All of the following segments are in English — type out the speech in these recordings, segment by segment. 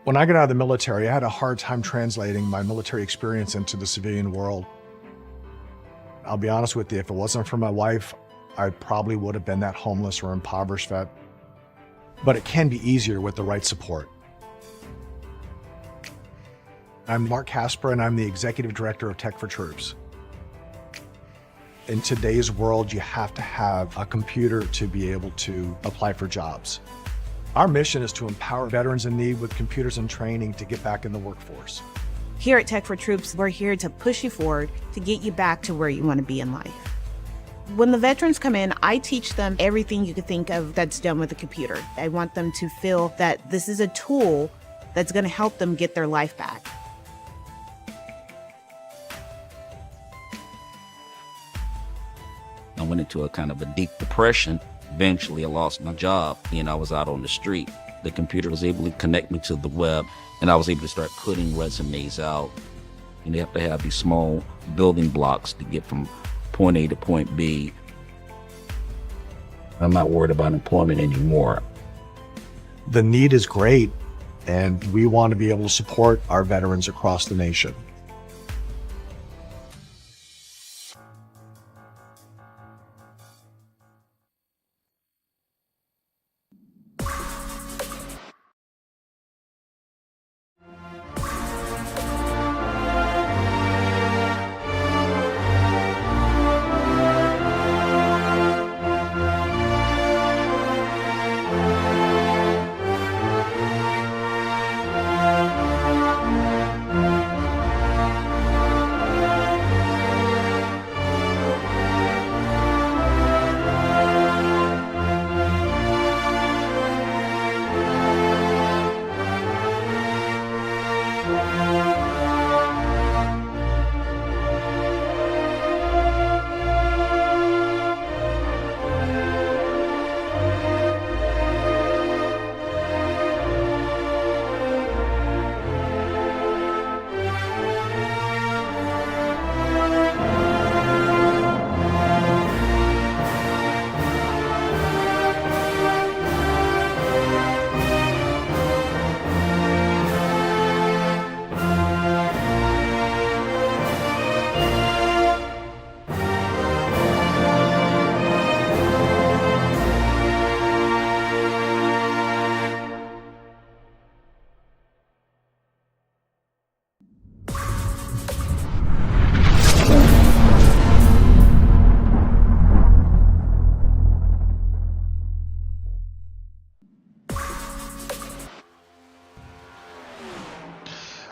When I got out of the military, I had a hard time translating my military experience into the civilian world. I'll be honest with you, if it wasn't for my wife, I probably would have been that homeless or impoverished vet. But it can be easier with the right support. I'm Mark Casper, and I'm the Executive Director of Tech4Troops. In today's world, you have to have a computer to be able to apply for jobs. Our mission is to empower veterans in need with computers and training to get back in the workforce. Here at Tech4Troops, we're here to push you forward to get you back to where you want to be in life. When the veterans come in, I teach them everything you could think of that's done with a computer. I want them to feel that this is a tool that's going to help them get their life back. I went into a kind of a deep depression. Eventually, I lost my job and I was out on the street. The computer was able to connect me to the web, and I was able to start putting resumes out. And you have to have these small building blocks to get from point A to point B. I'm not worried about employment anymore. The need is great, and we want to be able to support our veterans across the nation.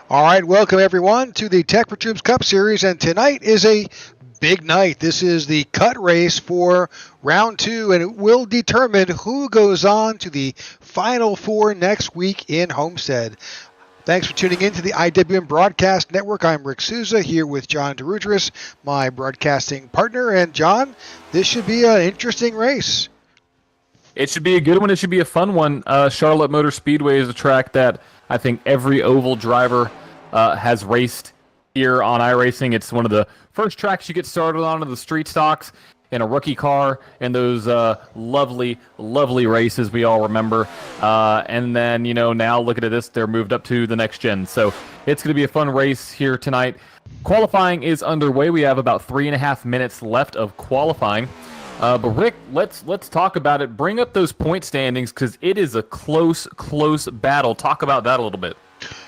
All right, welcome everyone to the Tech4Troops Cup Series, and tonight is a big night. This is the cut race for round 2, and it will determine who goes on to the Final Four next week in Homestead. Thanks for tuning in to the IWM Broadcast Network. I'm Rick Souza here with John DeRudris, my broadcasting partner. And John, this should be an interesting race. It should be a good one. It should be a fun one. Charlotte Motor Speedway is a track that I think every oval driver has raced here on iRacing. It's one of the first tracks you get started on in the street stocks in a rookie car in those lovely, lovely races we all remember. And then, now looking at this, they're moved up to the next gen. So it's going to be a fun race here tonight. Qualifying is underway. We have about 3.5 minutes left of qualifying. But Rick, let's talk about it. Bring up those point standings because it is a close battle. Talk about that a little bit.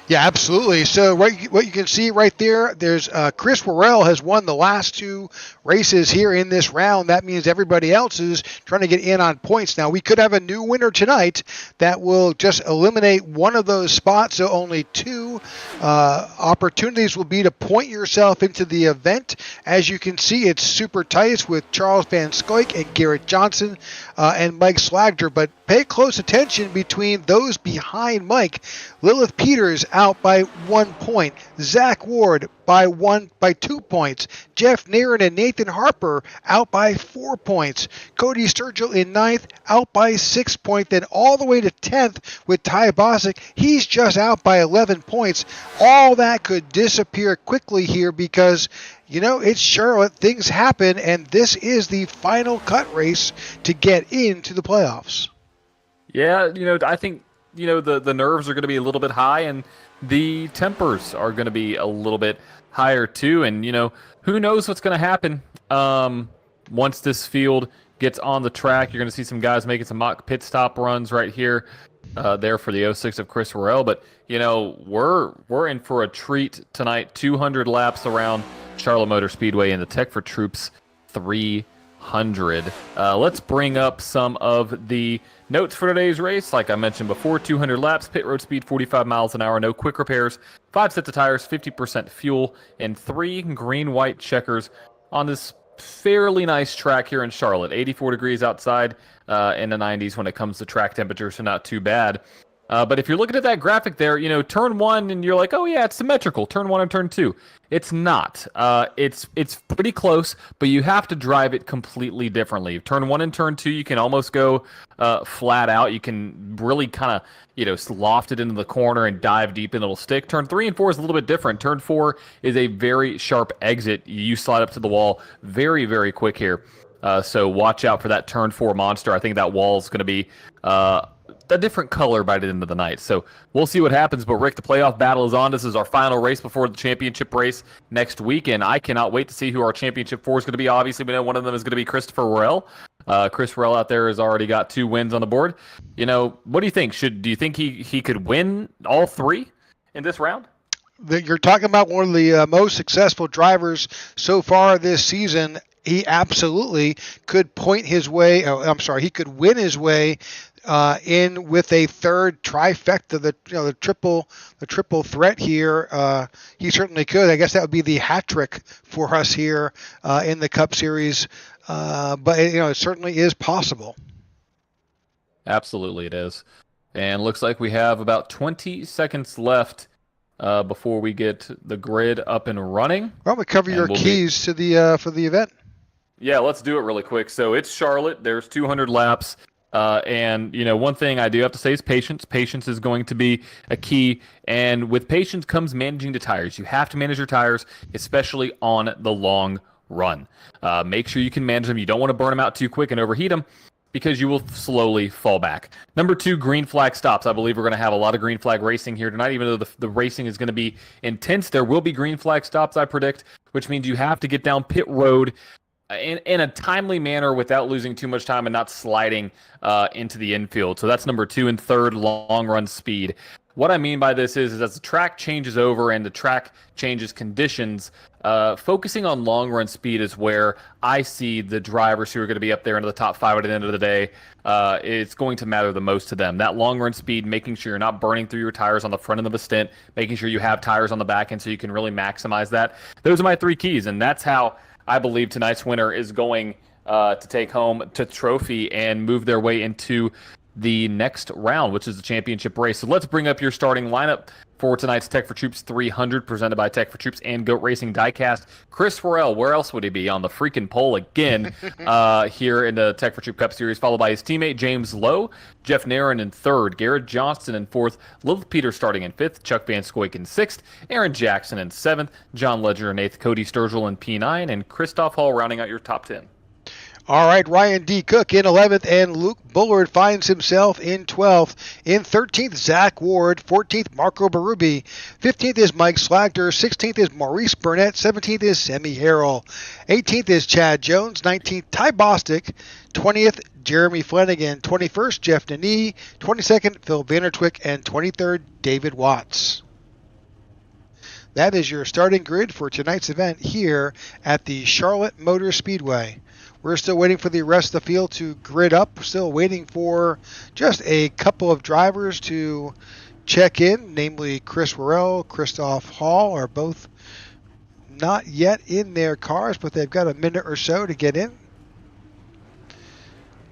Yeah, absolutely. So what you can see right there, there's Chris Worrell has won the last 2 races here in this round. That means everybody else is trying to get in on points. Now, we could have a new winner tonight that will just eliminate one of those spots, so only 2 opportunities will be to point yourself into the event. As you can see, it's super tight with Charles Van Scoik and Garrett Johnson and Mike Slagter, but pay close attention between those behind Mike. Lilith Peters out by 1 point. Zach Ward by 2 points. Jeff Nairn and Nathan Harper out by 4 points. Cody Sturgill in 9th, out by 6 points. Then all the way to 10th with Ty Bosick. He's just out by 11 points. All that could disappear quickly here because, it's Charlotte. Things happen, and this is the final cut race to get into the playoffs. Yeah, I think the nerves are going to be a little bit high, and the tempers are going to be a little bit higher too. And who knows what's going to happen once this field gets on the track. You're going to see some guys making some mock pit stop runs right here, there for the 06 of Chris Worrell. But we're in for a treat tonight. 200 laps around Charlotte Motor Speedway in the Tech4Troops 300. Let's bring up some of the notes for today's race. Like I mentioned before, 200 laps, pit road speed 45 miles an hour, no quick repairs, 5 sets of tires, 50% fuel, and 3 green-white checkers on this fairly nice track here in Charlotte. 84 degrees outside, in the 90s when it comes to track temperature, so not too bad. But if you're looking at that graphic there, turn 1 and you're like, oh yeah, it's symmetrical. Turn 1 and turn 2. It's not. It's pretty close, but you have to drive it completely differently. Turn 1 and turn 2, you can almost go flat out. You can really kind of, loft it into the corner and dive deep and it'll stick. Turn 3 and 4 is a little bit different. Turn 4 is a very sharp exit. You slide up to the wall very, very quick here. So watch out for that turn 4 monster. I think that wall is going to be a different color by the end of the night. So we'll see what happens. But Rick, the playoff battle is on. This is our final race before the championship race next week, and I cannot wait to see who our championship 4 is going to be. Obviously, we know one of them is going to be Christopher Worrell. Chris Worrell out there has already got 2 wins on the board. What do you think? Do you think he could win all 3 in this round? You're talking about one of the most successful drivers so far this season. He absolutely could point his way. He could win his way in with a third trifecta, the triple threat here. He certainly could. I guess that would be the hat trick for us here in the Cup Series. But it certainly is possible. Absolutely, it is. And looks like we have about 20 seconds left before we get the grid up and running. Well, we cover your keys to the for the event. Yeah, let's do it really quick. So it's Charlotte. There's 200 laps. And one thing I do have to say is patience. Patience is going to be a key. And with patience comes managing the tires. You have to manage your tires, especially on the long run. Make sure you can manage them. You don't want to burn them out too quick and overheat them, because you will slowly fall back. Number 2, green flag stops. I believe we're going to have a lot of green flag racing here tonight. Even though the racing is going to be intense, there will be green flag stops, I predict, which means you have to get down pit road in a timely manner without losing too much time and not sliding into the infield. So that's number 2. And third, long run speed. What I mean by this is as the track changes over and the track changes conditions, focusing on long run speed is where I see the drivers who are going to be up there into the top 5 at the end of the day. It's going to matter the most to them. That long run speed, making sure you're not burning through your tires on the front end of a stint, making sure you have tires on the back end so you can really maximize that. Those are my 3 keys, and that's how I believe tonight's winner is going to take home the trophy and move their way into the next round, which is the championship race. So let's bring up your starting lineup for tonight's Tech4Troops 300, presented by Tech4Troops and Goat Racing Diecast. Chris Worrell, where else would he be? On the freaking pole again here in the Tech4Troops Cup Series, followed by his teammate James Lowe, Jeff Nairn in 3rd, Garrett Johnston in 4th, Lilith Peter starting in 5th, Chuck Van Scoik in 6th, Aaron Jackson in 7th, John Ledger in 8th, Cody Sturgill in P9, and Christoph Hall rounding out your top 10. All right, Ryan D. Cook in 11th, and Luke Bullard finds himself in 12th. In 13th, Zach Ward. 14th, Marco Berube. 15th is Mike Slagter. 16th is Maurice Burnett. 17th is Semi Harrell. 18th is Chad Jones. 19th, Ty Bostic. 20th, Jeremy Flanagan. 21st, Jeff Nanee. 22nd, Phil Vandertwick. And 23rd, David Watts. That is your starting grid for tonight's event here at the Charlotte Motor Speedway. We're still waiting for the rest of the field to grid up. We're still waiting for just a couple of drivers to check in, namely Chris Worrell, Christoph Hall are both not yet in their cars, but they've got a minute or so to get in.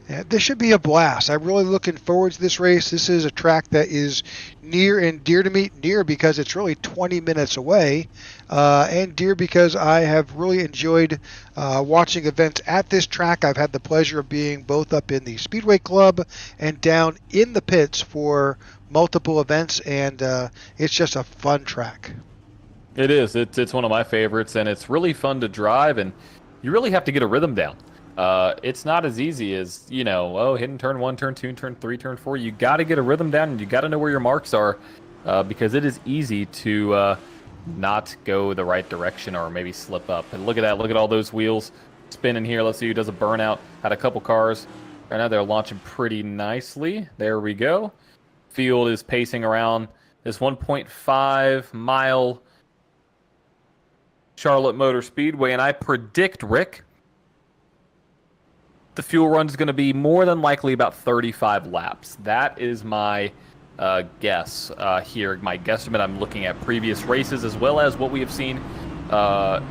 And this should be a blast. I'm really looking forward to this race. This is a track that is near and dear to me. Near because it's really 20 minutes away, and dear because I have really enjoyed watching events at this track. I've had the pleasure of being both up in the Speedway Club and down in the pits for multiple events, and it's just a fun track. It is. It's one of my favorites, and it's really fun to drive, and you really have to get a rhythm down. it's not as easy as, hitting turn 1, turn 2, turn 3, turn 4. You got to get a rhythm down, and you got to know where your marks are, because it is easy to not go the right direction or maybe slip up. And look at that. Look at all those wheels spinning here. Let's see who does a burnout. Had a couple cars. Right now they're launching pretty nicely. There we go. Field is pacing around this 1.5 mile Charlotte Motor Speedway, and I predict, Rick, the fuel run is going to be more than likely about 35 laps. That is my guess here. My guesstimate. I'm looking at previous races as well as what we have seen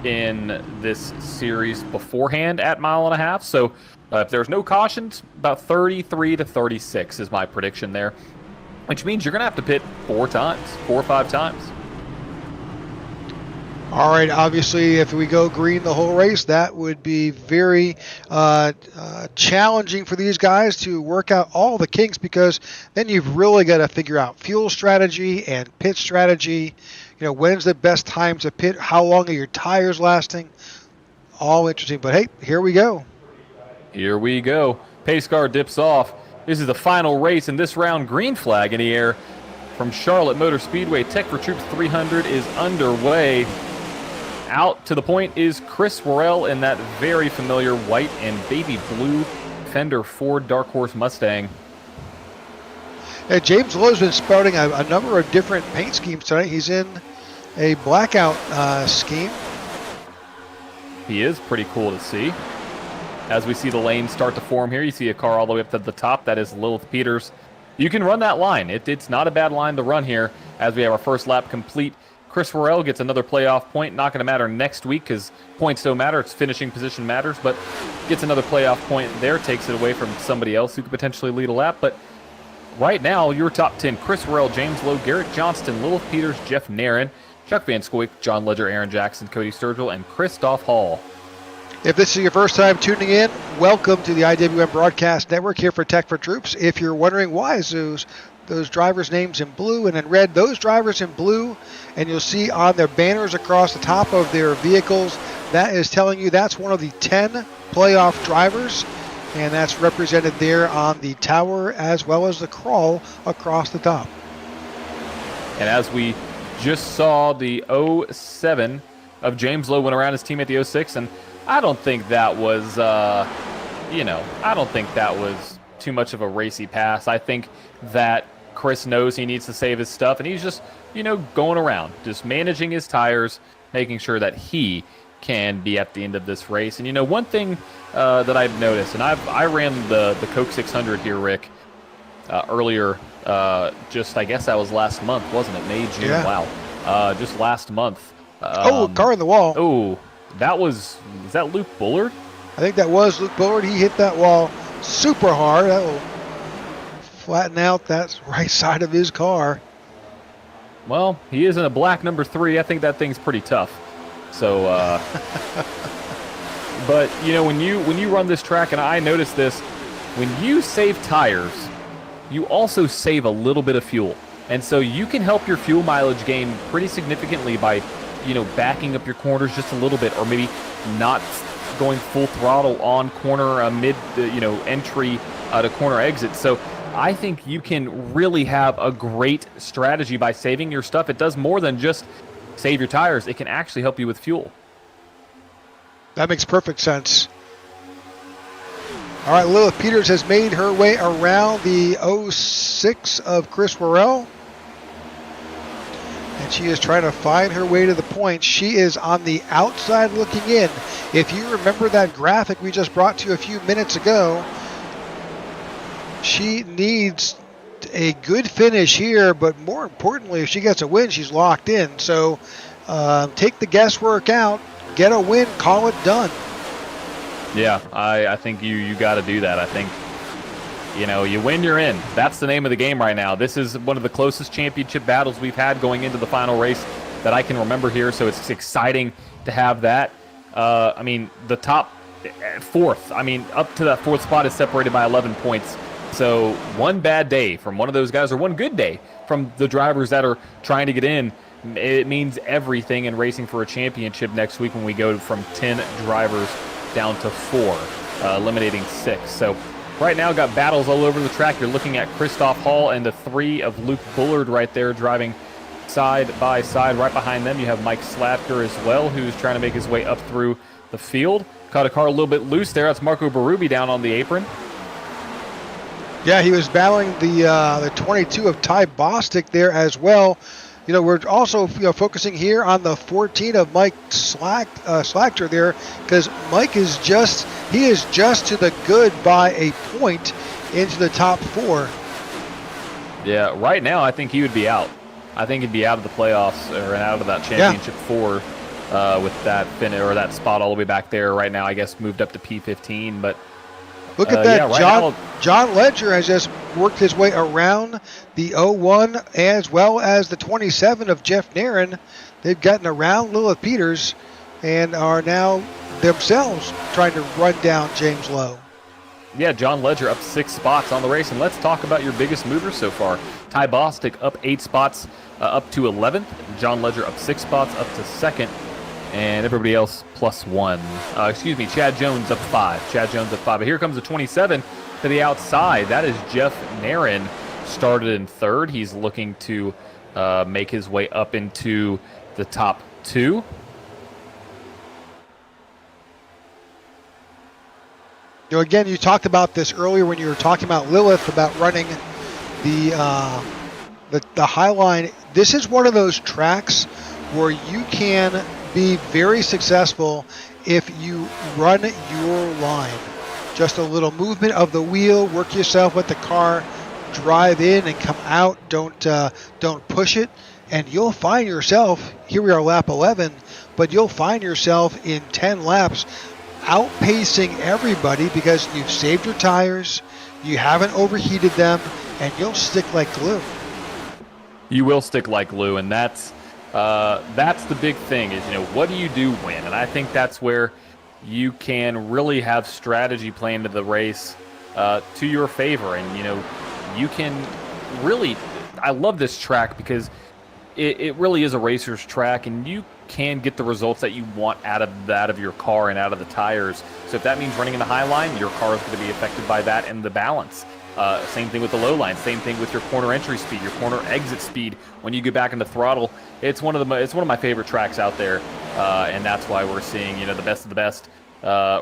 in this series beforehand at 1.5 miles. So if there's no cautions, about 33 to 36 is my prediction there, which means you're going to have to pit 4 or 5 times. All right, obviously, if we go green the whole race, that would be very challenging for these guys to work out all the kinks, because then you've really got to figure out fuel strategy and pit strategy. When's the best time to pit? How long are your tires lasting? All interesting. But hey, here we go. Here we go. Pace car dips off. This is the final race in this round. Green flag in the air from Charlotte Motor Speedway. Tech4Troops 300 is underway. Out to the point is Chris Worrell in that very familiar white and baby blue Fender Ford Dark Horse Mustang. Yeah, James Lowe's been spouting a number of different paint schemes tonight. He's in a blackout scheme. He is pretty cool to see. As we see the lanes start to form here, you see a car all the way up to the top. That is Lilith Peters. You can run that line. It's not a bad line to run here as we have our first lap complete. Chris Worrell gets another playoff point. Not going to matter next week because points don't matter. It's finishing position matters, but gets another playoff point there. Takes it away from somebody else who could potentially lead a lap. But right now, your top 10, Chris Worrell, James Lowe, Garrett Johnston, Lilith Peters, Jeff Nairn, Chuck Van Scoik, John Ledger, Aaron Jackson, Cody Sturgill, and Christoph Hall. If this is your first time tuning in, welcome to the IWM Broadcast Network here for Tech4Troops. If you're wondering why is those drivers' names in blue and in red, those drivers in blue, and you'll see on their banners across the top of their vehicles, that is telling you that's one of the 10 playoff drivers, and that's represented there on the tower as well as the crawl across the top. And as we just saw, the 07 of James Lowe went around his teammate, the 06, and I don't think that was, I don't think that was too much of a racy pass. I think that Chris knows he needs to save his stuff, and he's just, going around, just managing his tires, making sure that he can be at the end of this race. And, one thing that I've noticed, and I ran the Coke 600 here, Rick, earlier, I guess that was last month, wasn't it? May, June, yeah. Wow. Just last month. Car in the wall. Oh, was that Luke Bullard? I think that was Luke Bullard. He hit that wall super hard. That will flatten out that right side of his car. Well, he is in a black number 3. I think that thing's pretty tough. So, but when you run this track, and I noticed this, when you save tires, you also save a little bit of fuel, and so you can help your fuel mileage gain pretty significantly by backing up your corners just a little bit, or maybe not going full throttle on corner mid entry to corner exit. So I think you can really have a great strategy by saving your stuff. It does more than just save your tires. It can actually help you with fuel. That makes perfect sense. All right, Lilith Peters has made her way around the 06 of Chris Worrell, and she is trying to find her way to the point. She is on the outside looking in. If you remember that graphic we just brought to you a few minutes ago, she needs a good finish here, but more importantly, if she gets a win, she's locked in. So take the guesswork out, get a win, call it done. Yeah, I think you got to do that. I think, you win, you're in. That's the name of the game right now. This is one of the closest championship battles we've had going into the final race that I can remember here, so it's exciting to have that. The top 4th, up to that 4th spot is separated by 11 points. So one bad day from one of those guys, or one good day from the drivers that are trying to get in, it means everything in racing for a championship next week when we go from 10 drivers down to 4. eliminating 6. So right now, got battles all over the track. You're looking at Christoph Hall and the 3 of Luke Bullard right there driving side by side. Right behind them, you have Mike Slatker as well, who's trying to make his way up through the field. Caught a car a little bit loose there. That's Marco Berube down on the apron. Yeah, he was battling the 22 of Ty Bostic there as well. You know, we're also focusing here on the 14 of Mike Slachter there, because Mike is just to the good by a point into the top 4. Yeah, right now I think he would be out. I think he'd be out of the playoffs or out of that championship 4 with that that spot all the way back there. Right now, I guess moved up to P15, but. Look at that. Yeah, John Ledger has just worked his way around the 01 as well as the 27 of Jeff Nairn. They've gotten around Lilith Peters and are now themselves trying to run down James Lowe. Yeah, John Ledger up 6 spots on the race. And let's talk about your biggest movers so far. Ty Bostic up 8 spots up to 11th. John Ledger up 6 spots up to 2nd. And everybody else +1. Chad Jones up 5. Chad Jones up 5. But here comes the 27 to the outside. That is Jeff Nairn, started in 3rd. He's looking to make his way up into the top 2. You know, again, you talked about this earlier when you were talking about Lilith, about running the high line. This is one of those tracks where you can be very successful if you run your line. Just a little movement of the wheel, work yourself with the car, drive in and come out. Don't push it, and you'll find yourself, here we are lap 11, but you'll find yourself in 10 laps outpacing everybody because you've saved your tires, you haven't overheated them, and you'll stick like glue. You will stick like glue, and that's the big thing is, what do you do when? And I think that's where you can really have strategy planned into the race to your favor. And, you can really, I love this track because it really is a racer's track, and you can get the results that you want out of your car and out of the tires. So if that means running in the high line, your car is going to be affected by that and the balance. Same thing with the low line. Same thing with your corner entry speed, your corner exit speed. When you get back into throttle, it's one of my favorite tracks out there, and that's why we're seeing the best of the best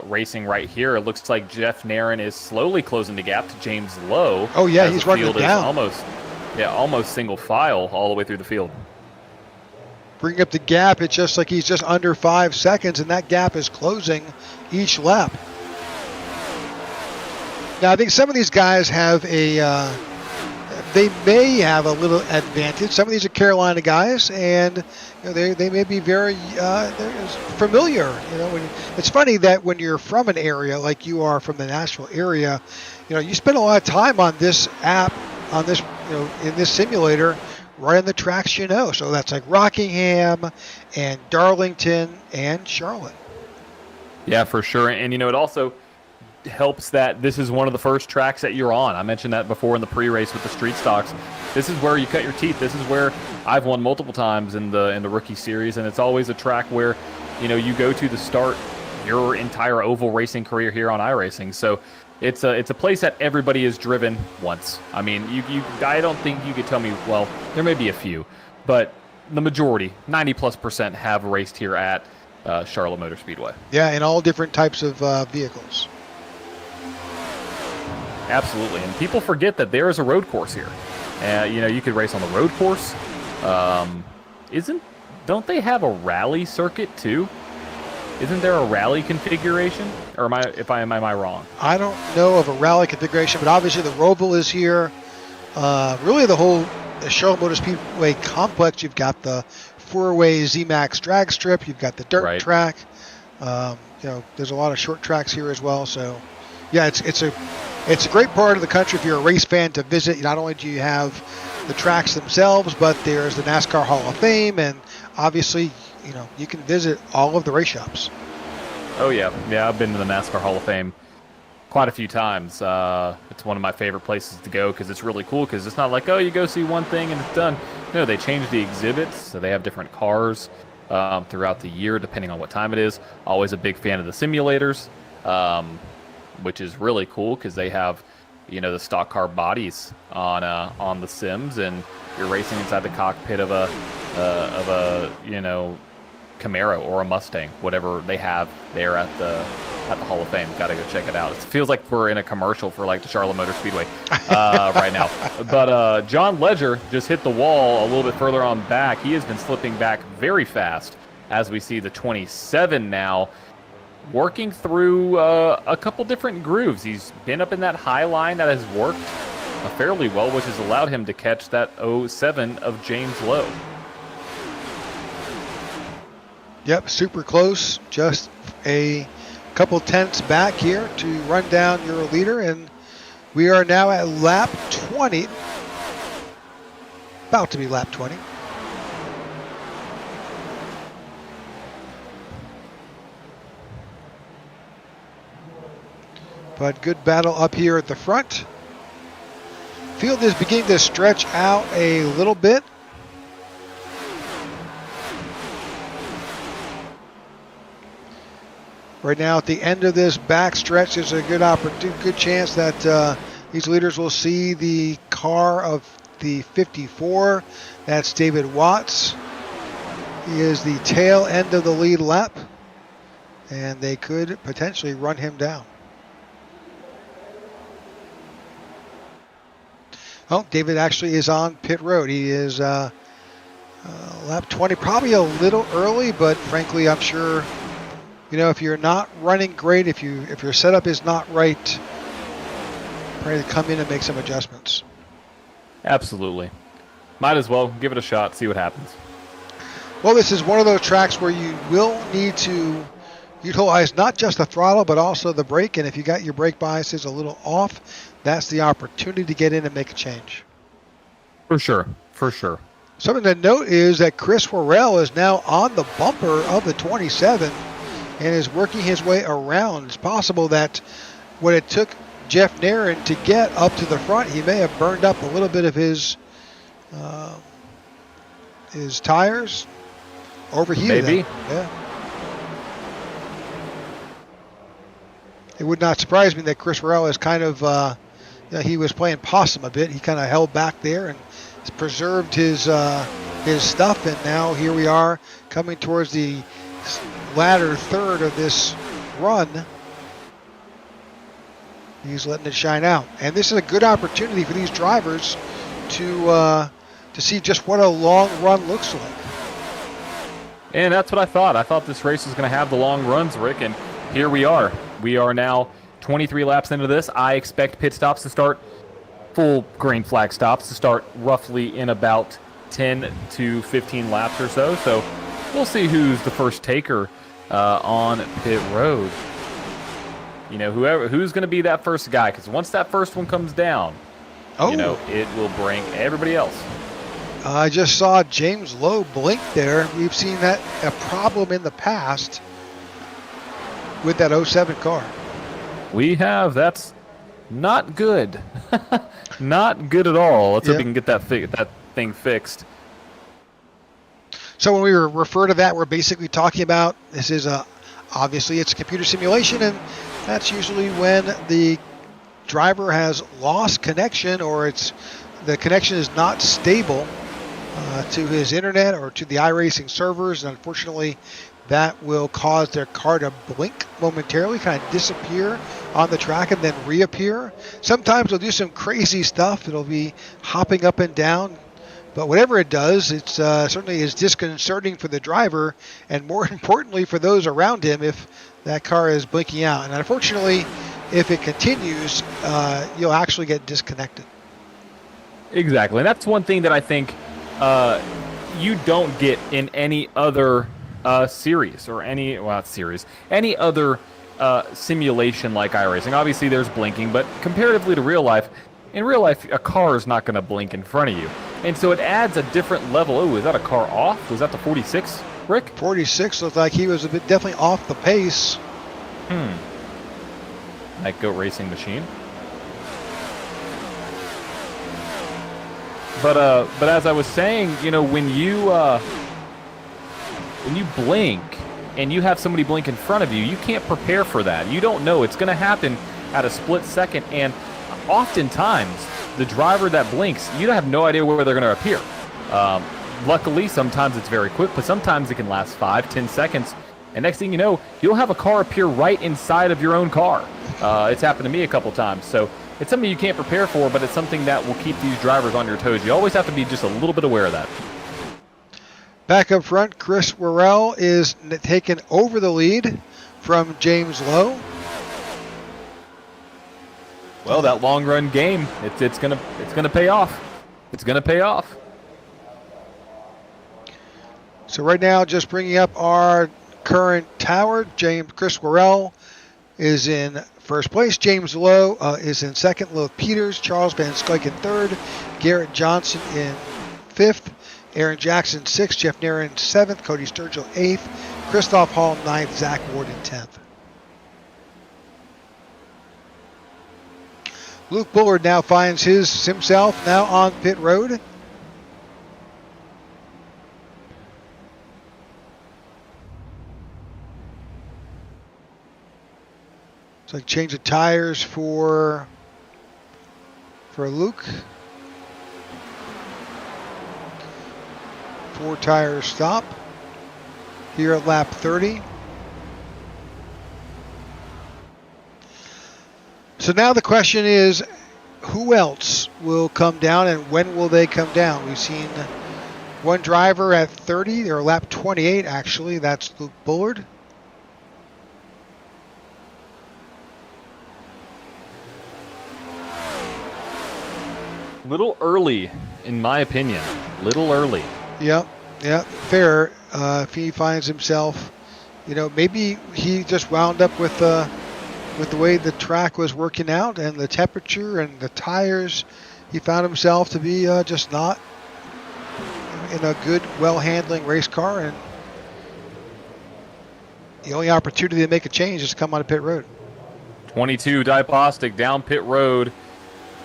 racing right here. It looks like Jeff Nairn is slowly closing the gap to James Lowe. Oh yeah, he's running it down. Almost single file all the way through the field. Bring up the gap. It's just like he's just under 5 seconds, and that gap is closing each lap. Now, I think some of these guys have they may have a little advantage. Some of these are Carolina guys, and they may be very familiar. It's funny that when you're from an area like you are from the Nashville area, you spend a lot of time on this app, on this in this simulator, running the tracks So that's like Rockingham and Darlington and Charlotte. Yeah, for sure. And it also helps that this is one of the first tracks that you're on. I mentioned that before in the pre-race with the street stocks. This is where you cut your teeth. This is where I've won multiple times in the rookie series, and it's always a track where you go to start your entire oval racing career here on iRacing. So it's a place that everybody has driven once. I mean, I don't think you could tell me, well, there may be a few, but the majority, 90+%, have raced here at Charlotte Motor Speedway. Yeah, in all different types of vehicles. Absolutely, and people forget that there is a road course here. You could race on the road course. Don't they have a rally circuit too? Isn't there a rally configuration? Or am I wrong? I don't know of a rally configuration, but obviously the Roval is here. Really the Charlotte Motor Speedway complex. You've got the 4-way Z-Max drag strip. You've got the dirt track. There's a lot of short tracks here as well. So, yeah, it's a great part of the country if you're a race fan to visit. Not only do you have the tracks themselves, but there's the NASCAR Hall of Fame, and obviously, you can visit all of the race shops. Oh yeah, I've been to the NASCAR Hall of Fame quite a few times. It's one of my favorite places to go because it's really cool. Because it's not like, you go see one thing and it's done. No, they change the exhibits, so they have different cars throughout the year depending on what time it is. Always a big fan of the simulators. which is really cool because they have, the stock car bodies on the sims, and you're racing inside the cockpit of a Camaro or a Mustang, whatever they have there at the Hall of Fame. Got to go check it out. It feels like we're in a commercial for like the Charlotte Motor Speedway right now. But John Ledger just hit the wall a little bit further on back. He has been slipping back very fast, as we see the 27 now working through a couple different grooves. He's been up in that high line that has worked fairly well, which has allowed him to catch that 07 of James Lowe. Yep, super close. Just a couple tenths back here to run down your leader, and we are now at lap 20. About to be lap 20. But good battle up here at the front. Field is beginning to stretch out a little bit. Right now, at the end of this back stretch, there's a good chance that these leaders will see the car of the 54. That's David Watts. He is the tail end of the lead lap, and they could potentially run him down. Oh, David actually is on pit road. He is lap 20, probably a little early, but frankly, I'm sure, if you're not running great, if your setup is not right, probably to come in and make some adjustments. Absolutely. Might as well give it a shot, see what happens. Well, this is one of those tracks where you will need to utilize not just the throttle, but also the brake. And if you got your brake biases a little off, that's the opportunity to get in and make a change. For sure. For sure. Something to note is that Chris Worrell is now on the bumper of the 27 and is working his way around. It's possible that when it took Jeff Nairn to get up to the front, he may have burned up a little bit of his tires, overheated. Maybe. Yeah. It would not surprise me that Chris Worrell is kind of, he was playing possum a bit. He kind of held back there and preserved his stuff. And now here we are coming towards the latter third of this run. He's letting it shine out. And this is a good opportunity for these drivers to see just what a long run looks like. And that's what I thought. I thought this race was going to have the long runs, Rick, and here we are. We are now 23 laps into this. I expect pit stops to start, full green flag stops to start roughly in about 10 to 15 laps or so. So we'll see who's the first taker on pit road. Who's going to be that first guy, because once that first one comes down, it will bring everybody else. I just saw James Lowe blink there. We've seen that a problem in the past with that 07 car. We have. That's not good. Not good at all. Let's hope we can get that thing fixed. So when we refer to that, we're basically talking about, this is obviously it's a computer simulation, and that's usually when the driver has lost connection, or the connection is not stable to his internet or to the iRacing servers. And unfortunately, that will cause their car to blink momentarily, kind of disappear on the track and then reappear. Sometimes they'll do some crazy stuff. It'll be hopping up and down. But whatever it does, it certainly is disconcerting for the driver, and more importantly for those around him if that car is blinking out. And unfortunately, if it continues, you'll actually get disconnected. Exactly. And that's one thing that I think you don't get in any other series or any other simulation like iRacing. Obviously, there's blinking, but comparatively to real life, in real life, a car is not going to blink in front of you. And so it adds a different level. Oh, is that a car off? Was that the 46, Rick? 46 looked like he was definitely off the pace. That Goat Racing machine. But as I was saying, when you blink and you have somebody blink in front of you, you can't prepare for that. You don't know. It's going to happen at a split second, and oftentimes the driver that blinks, you have no idea where they're going to appear. Luckily, sometimes it's very quick, but sometimes it can last 5-10 seconds. And next thing you know, you'll have a car appear right inside of your own car. It's happened to me a couple times. So it's something you can't prepare for, but it's something that will keep these drivers on your toes. You always have to be just a little bit aware of that. Back up front, Chris Worrell is taken over the lead from James Lowe. Well, that long run game, it's gonna pay off. It's gonna pay off. So right now, just bringing up our current tower, Chris Worrell is in first place. James Lowe is in second. Lil Peters, Charles Van Skyke in third. Garrett Johnson in fifth. Aaron Jackson sixth. Jeff Narin seventh. Cody Sturgill eighth. Christoph Hall ninth. Zach Ward in 10th. Luke Bullard now finds himself now on pit road. So change the tires for Luke. 4 tires stop here at lap 30. So now the question is, who else will come down and when will they come down? We've seen one driver at 30 or lap 28 actually. That's Luke Bullard. Little early, in my opinion. Little early. Yep, fair. If he finds himself, maybe he just wound up with the way the track was working out and the temperature and the tires. He found himself to be just not in a good, well-handling race car, and the only opportunity to make a change is to come on a pit road. 22 Dipostic down pit road.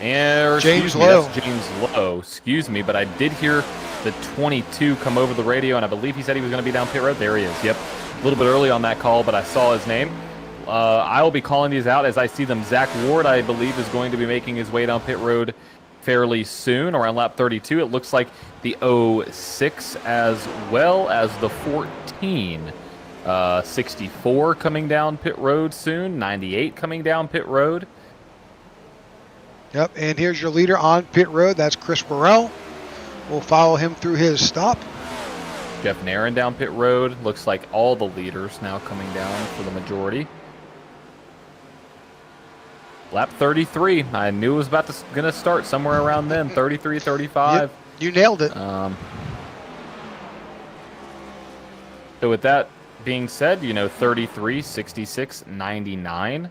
And James Lowe. Lowe. That's James Lowe. Excuse me, but I did hear the 22 come over the radio, and I believe he said he was going to be down pit road. There he is. Yep. A little bit early on that call, but I saw his name. I will be calling these out as I see them. Zach Ward, I believe, is going to be making his way down pit road fairly soon, around lap 32. It looks like the 06 as well as the 14. 64 coming down pit road soon. 98 coming down pit road. Yep, and here's your leader on pit road. That's Chris Worrell. We'll follow him through his stop. Jeff Narin down pit road. Looks like all the leaders now coming down for the majority. Lap 33. I knew it was going to start somewhere around then. 33, 35. Yep, you nailed it. So with that being said, 33, 66, 99.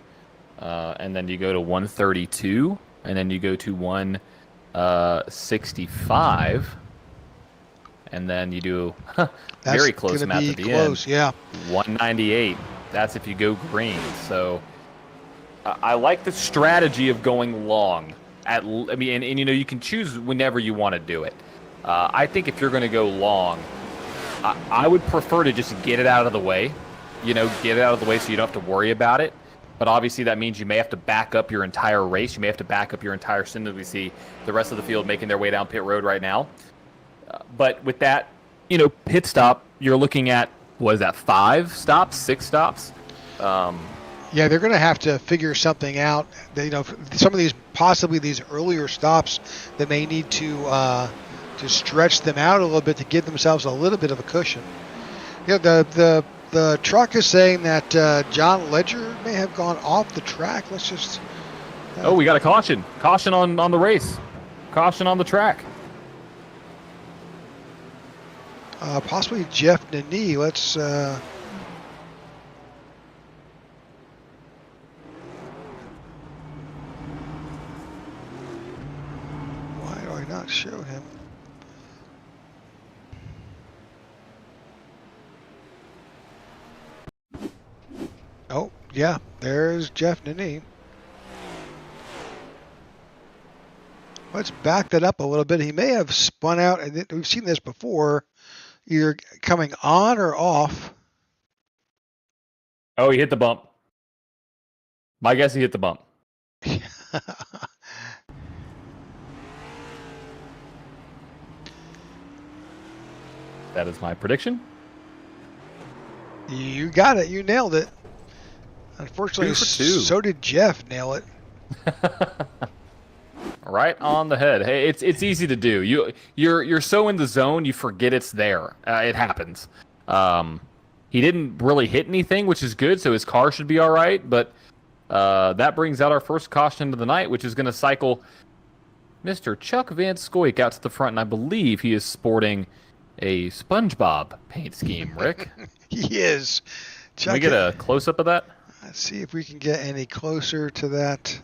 And then you go to 132. And then you go to 165. And then you do very close map at the end. Yeah. 198. That's if you go green. So I like the strategy of going long. And you can choose whenever you want to do it. I think if you're going to go long, I would prefer to just get it out of the way. Get it out of the way so you don't have to worry about it. But obviously that means you may have to back up your entire race. You may have to back up your entire stint. We see the rest of the field making their way down pit road right now. But with that, pit stop, you're looking at, 5 stops, 6 stops? Yeah, they're going to have to figure something out. Some of these, possibly these earlier stops, that may need to stretch them out a little bit to give themselves a little bit of a cushion. The truck is saying that John Ledger may have gone off the track. Let's just... we got a caution. Caution on the race. Caution on the track. Possibly Jeff Nani. Let's... Why do I not show him? Oh, yeah, there's Jeff Nani. Let's back that up a little bit. He may have spun out, and we've seen this before, either coming on or off. Oh, he hit the bump. My guess he hit the bump. That is my prediction. You got it. You nailed it. Unfortunately, 2 for 2. so did Jeff nail it. Right on the head. Hey, it's easy to do. You're so in the zone, you forget it's there. It happens. He didn't really hit anything, which is good, so his car should be all right. But that brings out our first caution of the night, which is going to cycle Mr. Chuck Van Scoik out to the front, and I believe he is sporting a SpongeBob paint scheme. Rick, He is. can we get a close up of that? Let's see if we can get any closer to that.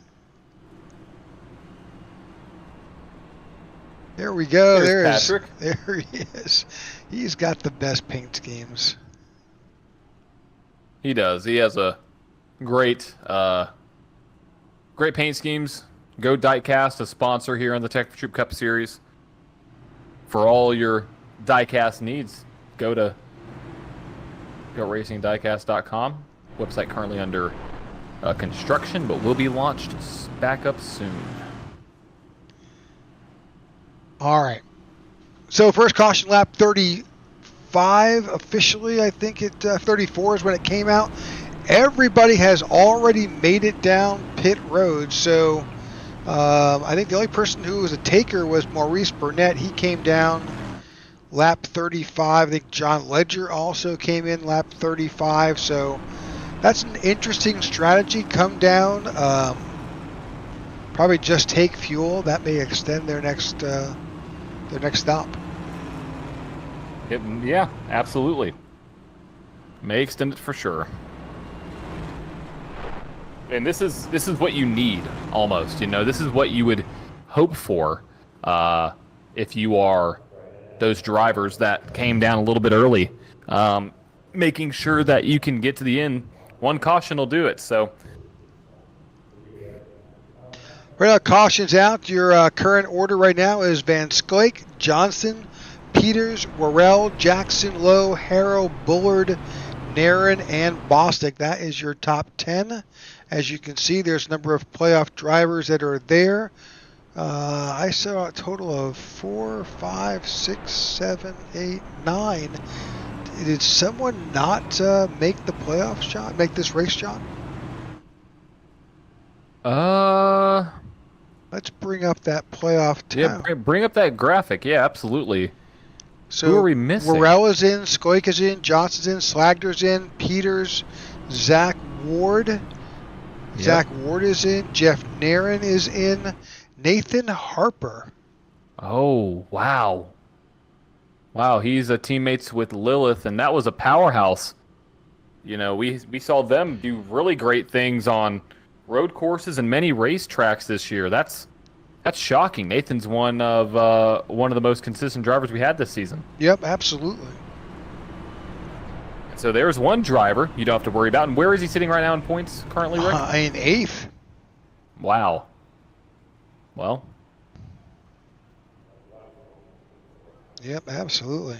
There we go. There's There Patrick. he is. He's got the best paint schemes. He does. He has a great paint schemes. Go Diecast, a sponsor here on the Tech4Troops Cup Series. For all your diecast needs, go to GoRacingDiecast.com. Website currently under construction, but will be launched back up soon. All right. So first caution lap 35 officially. I think 34 is when it came out. Everybody has already made it down pit road. So I think the only person who was a taker was Maurice Burnett. He came down lap 35. I think John Ledger also came in lap 35. So that's an interesting strategy. Come down, probably just take fuel. That may extend their next stop. Yeah, absolutely. May extend it for sure. And this is what you need almost. You know, this is what you would hope for if you are those drivers that came down a little bit early, making sure that you can get to the end. One caution will do it. So, right now, caution's out. Your current order right now is Van Scoik, Johnson, Peters, Worrell, Jackson, Lowe, Harrow, Bullard, Nairn, and Bostic. That is your top 10. As you can see, there's a number of playoff drivers that are there. I saw a total of 4, 5, 6, 7, 8, 9. Did someone not make the playoff shot? Make this race shot? Let's bring up that playoff tab. yeah, bring up that graphic. Yeah, absolutely. So Who are we missing? Worrell is in, Scoik is in, Johnson's in, Slagder's in, Peters, Zach Ward. Yep. Zach Ward is in, Jeff Nairn is in, Nathan Harper. Oh, wow. Wow, he's teammates with Lilith, and that was a powerhouse. You know, we saw them do really great things on road courses and many racetracks this year. That's shocking. Nathan's one of the most consistent drivers we had this season. Yep, absolutely. So there's one driver you don't have to worry about. And where is he sitting right now in points currently, Rick? In 8th. Wow. Well. Yep, absolutely.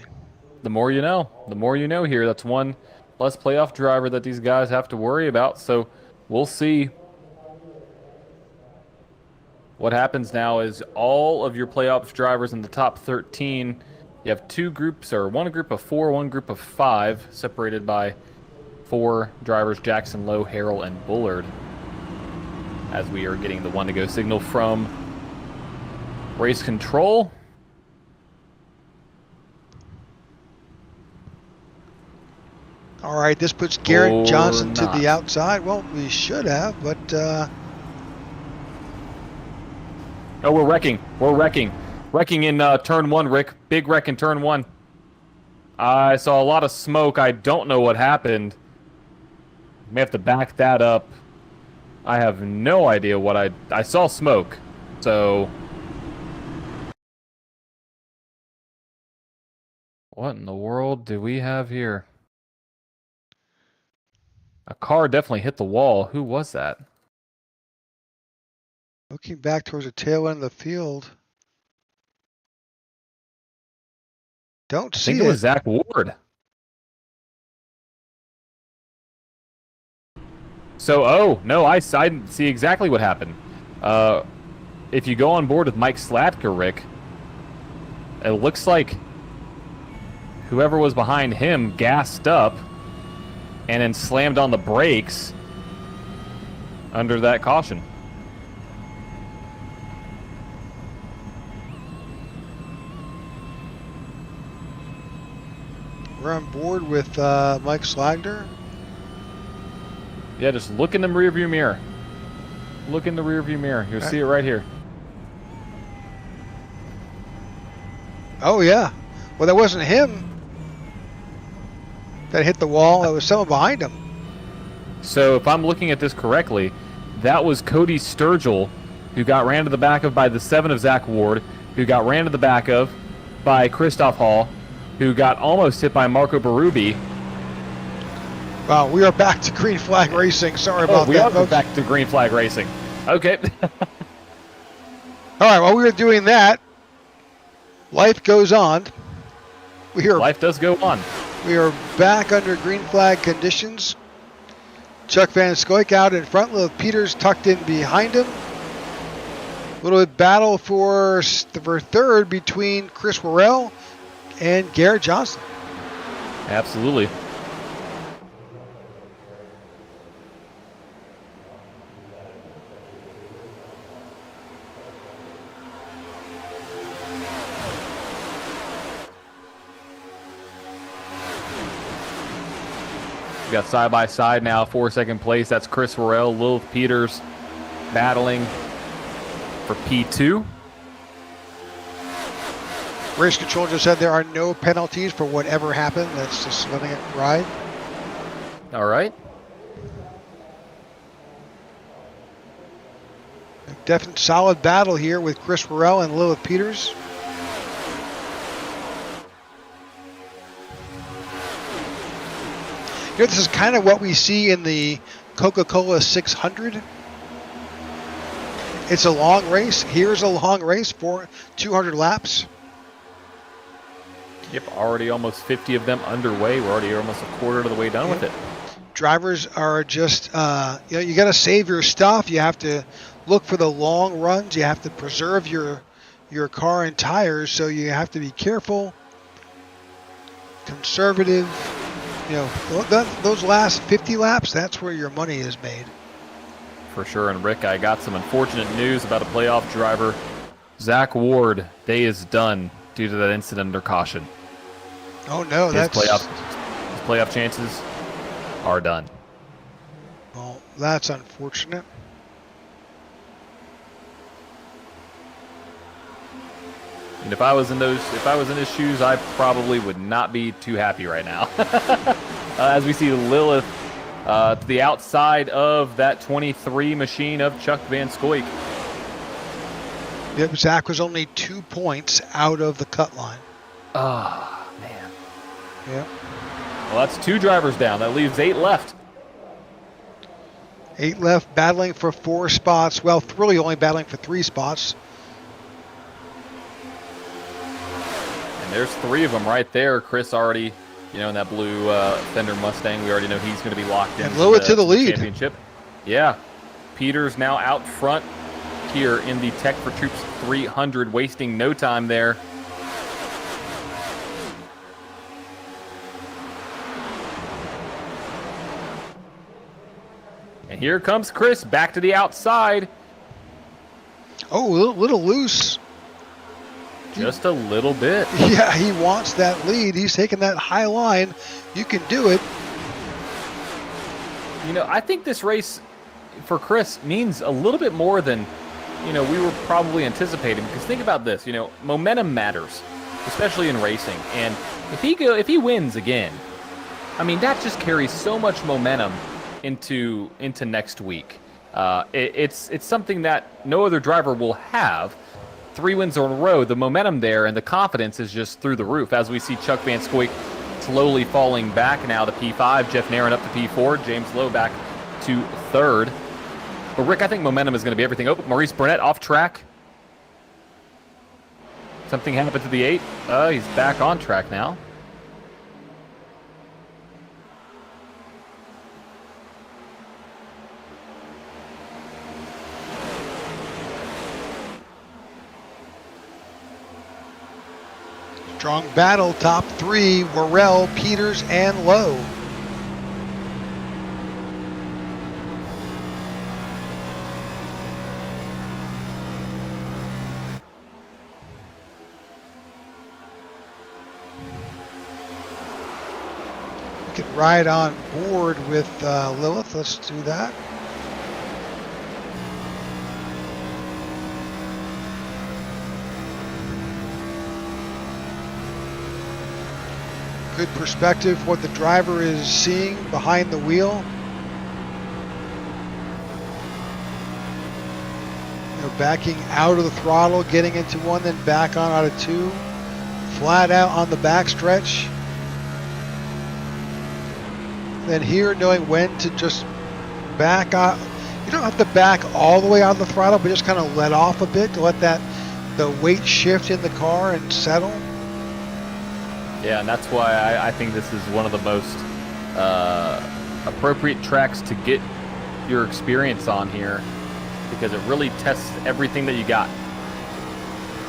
The more you know. The more you know here. That's one less playoff driver that these guys have to worry about. So we'll see. What happens now is all of your playoffs drivers in the top 13, you have two groups, or one group of 4, one group of 5, separated by 4 drivers, Jackson, Lowe, Harrell, and Bullard, as we are getting the one-to-go signal from race control. All right, this puts Garrett Or Johnson to not. the outside. Well, we should have, but Oh, we're wrecking. We're wrecking. Wrecking in turn 1, Rick. Big wreck in turn 1. I saw a lot of smoke. I don't know what happened. May have to back that up. I have no idea what I saw smoke. So what in the world do we have here? A car definitely hit the wall. Who was that? looking back towards the tail end of the field. Don't I see think it was Zach Ward. So, oh, no, I didn't see exactly what happened. If you go on board with Mike Slatker, Rick, it looks like whoever was behind him gassed up and then slammed on the brakes under that caution. We're on board with Mike Slagner. Yeah, just look in the rearview mirror. Look in the rearview mirror. You'll see it right here. Oh, yeah. Well, that wasn't him that hit the wall. That was someone behind him. So if I'm looking at this correctly, that was Cody Sturgill, who got ran to the back of by the 7 of Zach Ward, who got ran to the back of by Christoph Hall, who got almost hit by Marco Berube. Wow, we are back to green flag racing. Sorry about we that, are folks. back to green flag racing. Okay. All right, while we were doing that, life goes on. Life does go on. We are back under green flag conditions. Chuck Van Scoik out in front, Lil Peters tucked in behind him. A little bit battle for third between Chris Worrell and Garrett Johnson. Absolutely. We got side by side now for second place. That's Chris Worrell, Lil Peters battling for P2. Race control just said there are no penalties for whatever happened. That's just letting it ride. All right. Definite solid battle here with Chris Worrell and Lilith Peters. You know, this is kind of what we see in the Coca-Cola 600. It's a long race. Here's a long race for 200 laps. Yep, already almost 50 of them underway. We're already almost a quarter of the way done with it. Drivers are just, you got to save your stuff. You have to look for the long runs. You have to preserve your car and tires. So you have to be careful, conservative. You know, those last 50 laps, that's where your money is made. For sure. And Rick, I got some unfortunate news about a playoff driver. Zach Ward, day is done due to that incident under caution. Oh no, his playoff chances are done. Well, that's unfortunate. And if I was in his shoes, I probably would not be too happy right now. As we see Lilith to the outside of that 23 machine of Chuck Van Scoik. Yep, Zach was only 2 points out of the cut line. Ah, man. Yep. Well, that's 2 drivers down. That leaves 8 left. 8 left, battling for 4 spots. Well, really only battling for 3 spots. And there's 3 of them right there. Chris already, in that blue Fender Mustang, we already know he's going to be locked in. And Lilith to the lead. Championship. Yeah. Peters now out front here in the Tech4Troops 300, wasting no time there. And here comes Chris back to the outside. Oh, a little loose. Just a little bit. Yeah, he wants that lead. He's taking that high line. You can do it. I think this race for Chris means a little bit more than, we were probably anticipating. Because think about this, momentum matters, especially in racing. And if he wins again, I mean, that just carries so much momentum into next week. It's something that no other driver will have. 3 wins in a row, the momentum there and the confidence is just through the roof. As we see Chuck Van Scoik slowly falling back now to P5, Jeff Nairn up to P4, James Lowe back to 3rd. But Rick, I think momentum is going to be everything. Oh, Maurice Burnett off track. Something happened to the 8. He's back on track now. Strong battle, top three, Worrell, Peters, and Lowe. We could ride on board with Lilith. Let's do that. Good perspective what the driver is seeing behind the wheel. You know, backing out of the throttle, getting into one, then back on out of two. Flat out on the back stretch. Then here, knowing when to just back out. You don't have to back all the way out of the throttle, but just kind of let off a bit to let the weight shift in the car and settle. Yeah, and that's why I think this is one of the most appropriate tracks to get your experience on here, because it really tests everything that you got.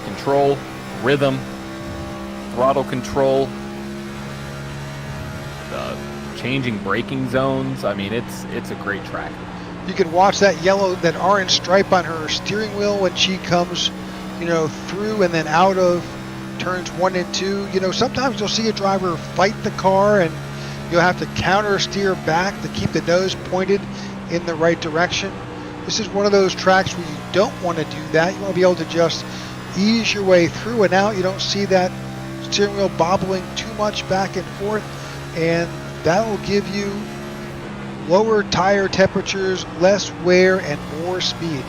Control, rhythm, throttle control, changing braking zones. I mean, it's a great track. You can watch that orange stripe on her steering wheel when she comes, you know, through and then out of turns 1 and 2. You know, sometimes you'll see a driver fight the car and you'll have to counter steer back to keep the nose pointed in the right direction. This is one of those tracks where you don't want to do that. You want to be able to just ease your way through and out. You don't see that steering wheel bobbling too much back and forth, and that will give you lower tire temperatures, less wear, and more speed.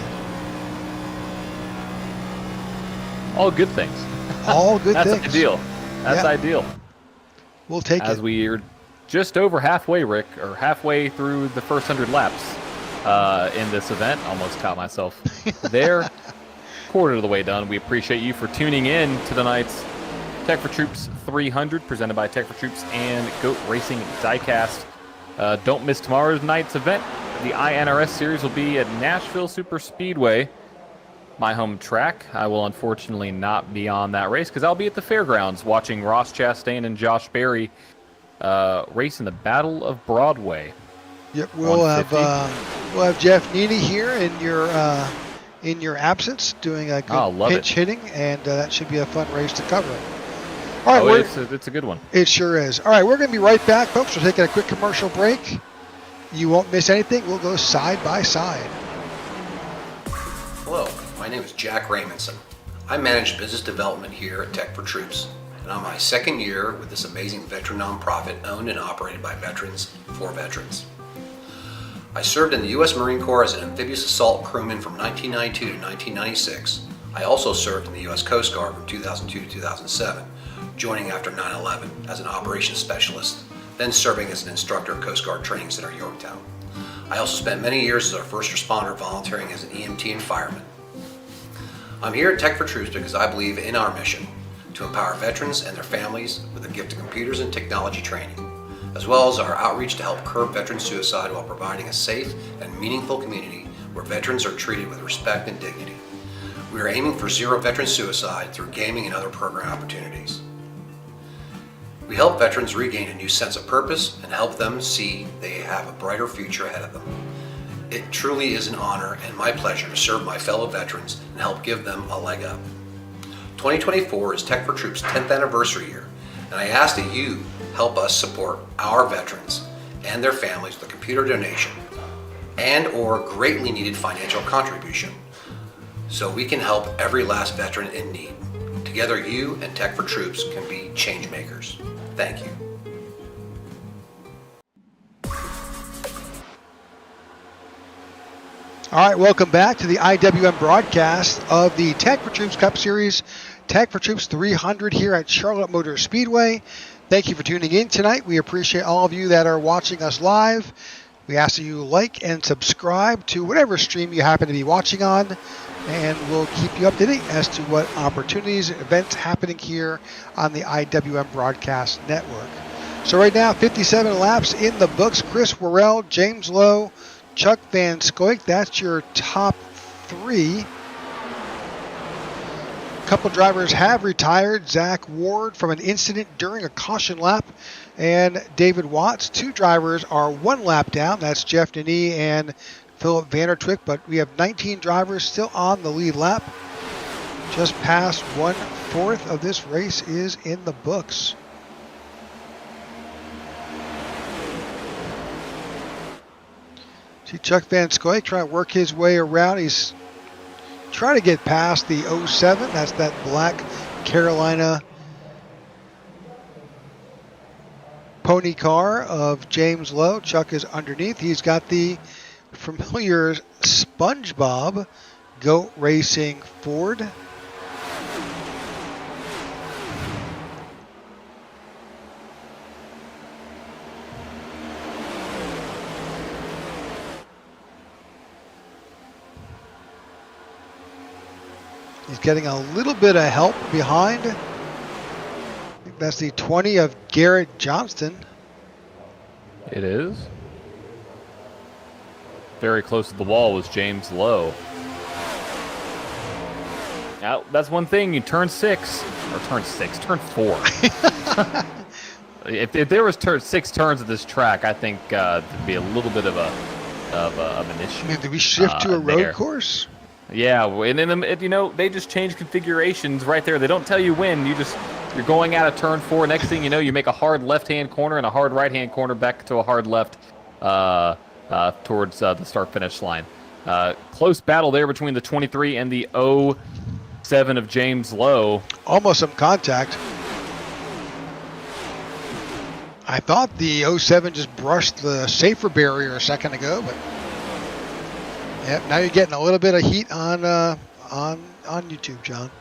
All good things. All good things. That's ideal. That's ideal. We'll take it. As we are just over halfway, Rick, or halfway through the first 100 laps in this event. Almost caught myself there. Quarter of the way done. We appreciate you for tuning in to tonight's Tech4Troops 300, presented by Tech4Troops and Goat Racing Diecast. Don't miss tomorrow night's event. The INRS Series will be at Nashville Super Speedway, my home track. I will unfortunately not be on that race because I'll be at the fairgrounds watching Ross Chastain and Josh Berry race in the Battle of Broadway. Yep, we'll have Jeff Neely here in your absence, doing a good pinch hitting, and that should be a fun race to cover. All right, it's a good one. It sure is. All right, we're going to be right back, folks. We're taking a quick commercial break. You won't miss anything. We'll go side by side. Hello, my name is Jack Raymondson. I manage business development here at Tech4Troops, and I'm my second year with this amazing veteran nonprofit owned and operated by veterans for veterans. I served in the U.S. Marine Corps as an amphibious assault crewman from 1992 to 1996. I also served in the U.S. Coast Guard from 2002 to 2007, joining after 9/11 as an operations specialist, then serving as an instructor of Coast Guard training center at Yorktown. I also spent many years as a first responder volunteering as an EMT and fireman. I'm here at Tech4Troops because I believe in our mission to empower veterans and their families with the gift of computers and technology training, as well as our outreach to help curb veteran suicide while providing a safe and meaningful community where veterans are treated with respect and dignity. We are aiming for zero veteran suicide through gaming and other program opportunities. We help veterans regain a new sense of purpose and help them see they have a brighter future ahead of them. It truly is an honor and my pleasure to serve my fellow veterans and help give them a leg up. 2024 is Tech4Troops' 10th anniversary year, and I ask that you help us support our veterans and their families with a computer donation and or greatly needed financial contribution so we can help every last veteran in need. Together, you and Tech4Troops can be change makers. Thank you. All right, welcome back to the IWM broadcast of the Tech4Troops Cup Series, Tech4Troops 300 here at Charlotte Motor Speedway. Thank you for tuning in tonight. We appreciate all of you that are watching us live. We ask that you like and subscribe to whatever stream you happen to be watching on, and we'll keep you up to date as to what opportunities and events happening here on the IWM Broadcast Network. So right now, 57 laps in the books. Chris Worrell, James Lowe, Chuck Van Scoik, that's your top three. couple drivers have retired. Zach Ward from an incident during a caution lap, and David Watts. 2 drivers are 1 lap down. That's Jeff Denis and Philip Vandertwick, but we have 19 drivers still on the lead lap. Just past 1/4 of this race is in the books. See Chuck Van Scoyk trying to work his way around. He's trying to get past the 07. That's that black Carolina pony car of James Lowe. Chuck is underneath. He's got the familiar SpongeBob Goat Racing Ford. He's getting a little bit of help behind. I think that's the 20 of Garrett Johnston. It is. Very close to the wall was James Lowe. Now, that's one thing. You turn 4. If there was 6 turns of this track, I think there'd be a little bit of an issue. I mean, did we shift to a road there. course? Yeah, and then they just change configurations right there. They don't tell you when. You're going out of turn 4. Next thing you know, you make a hard left-hand corner and a hard right-hand corner back to a hard left towards the start-finish line. Close battle there between the 23 and the 07 of James Lowe. Almost some contact. I thought the 07 just brushed the safer barrier a second ago, but yep, now you're getting a little bit of heat on YouTube, John.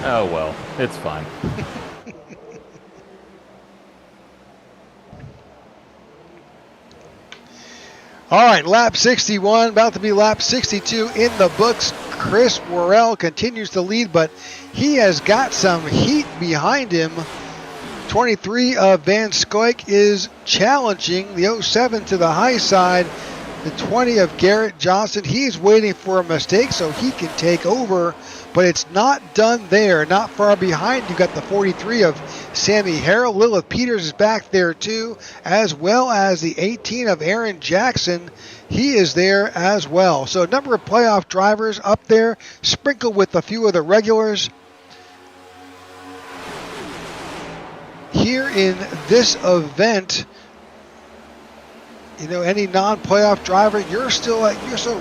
Oh, well, it's fine. All right, lap 61, about to be lap 62 in the books. Chris Worrell continues to lead, but he has got some heat behind him. 23 of Van Scoyk is challenging the 07 to the high side. The 20 of Garrett Johnson, he's waiting for a mistake so he can take over, but it's not done there. Not far behind, you've got the 43 of Sammy Harrell. Lilith Peters is back there too, as well as the 18 of Aaron Jackson. He is there as well. So a number of playoff drivers up there, sprinkled with a few of the regulars. Here in this event, any non-playoff driver, you're still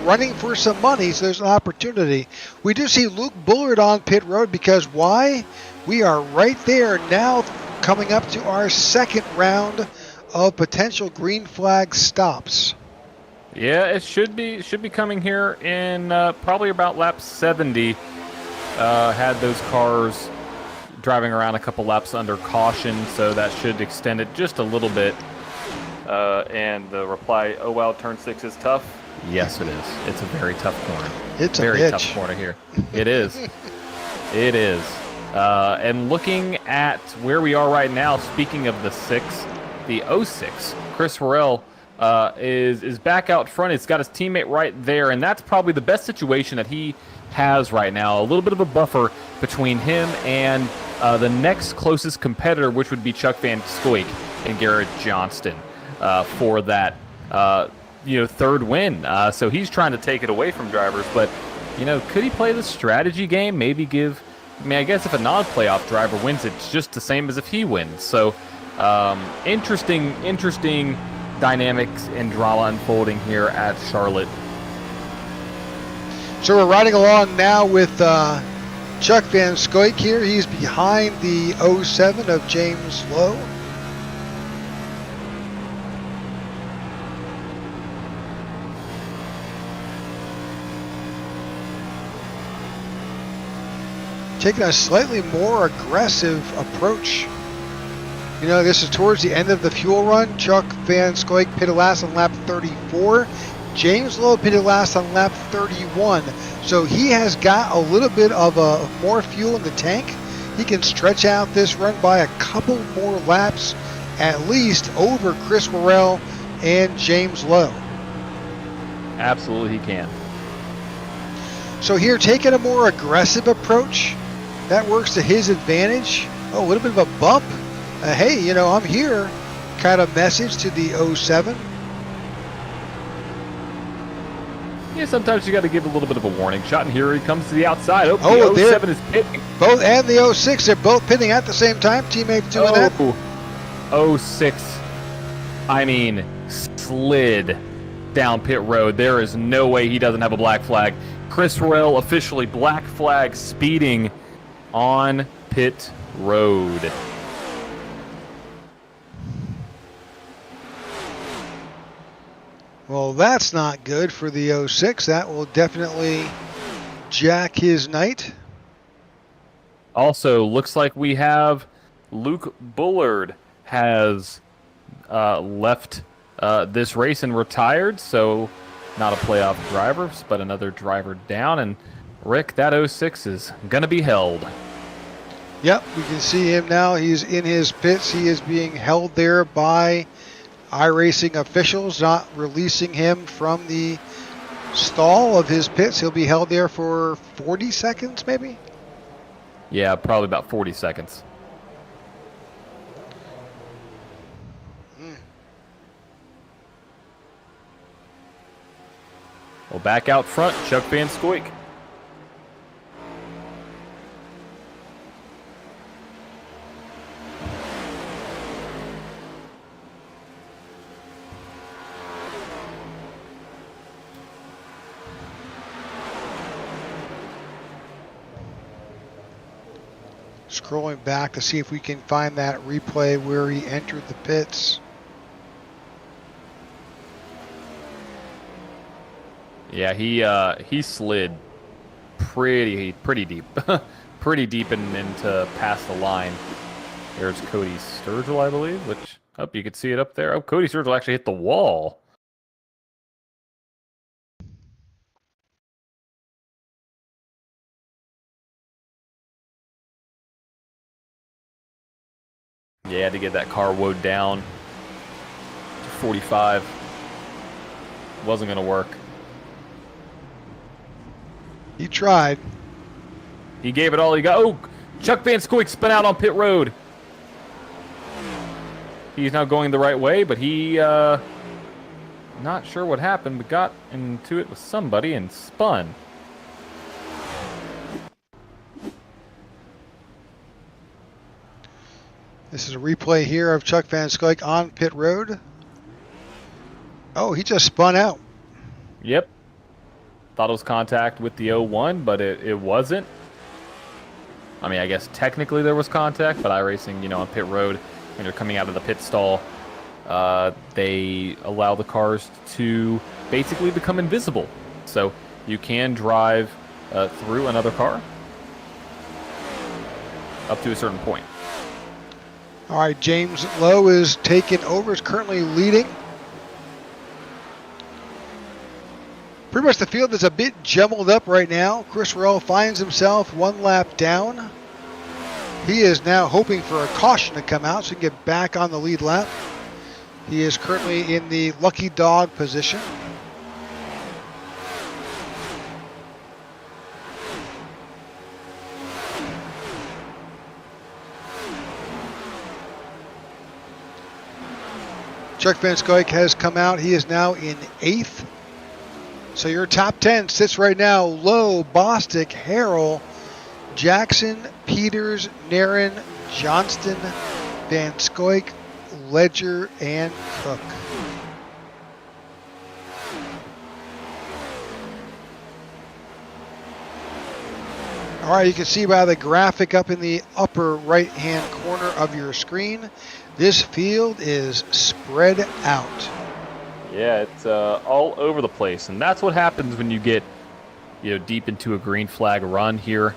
running for some money, so there's an opportunity. We do see Luke Bullard on pit road because why? We are right there now, coming up to our second round of potential green flag stops. Yeah, it should be coming here in probably about lap 70. Had those cars driving around a couple laps under caution, so that should extend it just a little bit. And the reply, oh wow, turn 6 is tough. Yes, it is. It's a very tough corner. It's very a tough corner here. It is. It is. And looking at where we are right now, speaking of the 6, the 06, Chris Worrell is back out front. He's got his teammate right there, and that's probably the best situation that he has right now. A little bit of a buffer between him and the next closest competitor, which would be Chuck Van Scoyk and Garrett Johnston for that third win. So he's trying to take it away from drivers, but could he play the strategy game? Maybe I guess if a non-playoff driver wins, it's just the same as if he wins. So interesting dynamics and drama unfolding here at Charlotte. So we're riding along now with Chuck Van Scoyk here. He's behind the 07 of James Lowe. Taking a slightly more aggressive approach. This is towards the end of the fuel run. Chuck Van Scoyk pitted last on lap 34. James Lowe pitted last on lap 31. So he has got a little bit of more fuel in the tank. He can stretch out this run by a couple more laps, at least, over Chris Worrell and James Lowe. Absolutely he can. So here, taking a more aggressive approach, that works to his advantage. Oh, a little bit of a bump. Hey, you know, I'm here kind of message to the 07. Yeah, sometimes you got to give a little bit of a warning shot, and here he comes to the outside. Oh, Oh, the 07 is pitting. Both and the 06, they're both pitting at the same time. Teammates doing that. 06, I mean, slid down pit road. There is no way he doesn't have a black flag. Chris Royale officially black flag speeding on pit road. Well, that's not good for the 06. That will definitely jack his night. Also, looks like we have Luke Bullard has left this race and retired, so not a playoff driver, but another driver down. And Rick, that 06 is going to be held. Yep, we can see him now. He's in his pits. He is being held there by iRacing officials, not releasing him from the stall of his pits. He'll be held there for 40 seconds, maybe? Yeah, probably about 40 seconds. Well, back out front, Chuck Van Scoik. Scrolling back to see if we can find that replay where he entered the pits. Yeah, he slid pretty deep, pretty deep into past the line. There's Cody Sturgill, I believe. Which you could see it up there. Oh, Cody Sturgill actually hit the wall. Yeah, had to get that car woed down to 45. Wasn't going to work. He tried. He gave it all he got. Oh, Chuck Van Scoik spun out on pit road. He's now going the right way, but he, not sure what happened, but got into it with somebody and spun. This is a replay here of Chuck Van Scoik on pit road. Oh, he just spun out. Yep. Thought it was contact with the 01, but it wasn't. I mean, I guess technically there was contact, but iRacing, you know, on pit road, when you're coming out of the pit stall, they allow the cars to basically become invisible. So you can drive through another car up to a certain point. All right, James Lowe is taking over, is currently leading. Pretty much the field is a bit jumbled up right now. Chris Royale finds himself one lap down. He is now hoping for a caution to come out so he can get back on the lead lap. He is currently in the lucky dog position. Chuck Van Scoik has come out. He is now in 8th. So your top 10 sits right now: Lowe, Bostic, Harrell, Jackson, Peters, Narin, Johnston, Van Scoik, Ledger, and Cook. All right, you can see by the graphic up in the upper right-hand corner of your screen, this field is spread out. Yeah, it's all over the place, and that's what happens when you get, you know, deep into a green flag run here.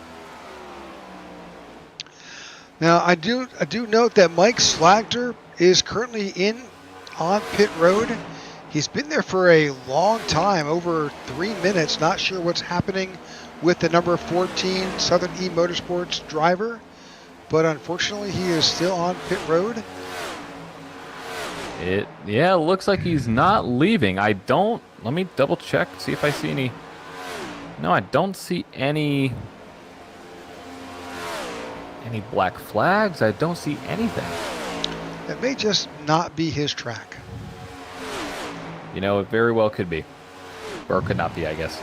Now, I do note that Mike Slagter is currently on pit road. He's been there for a long time, over 3 minutes. Not sure what's happening with the number 14 Southern E Motorsports driver, but unfortunately, he is still on pit road. It looks like he's not leaving. Let me double check, see if I see any No, I don't see any black flags. I don't see anything. That may just not be his track. You know, it very well could be. Or could not be, I guess.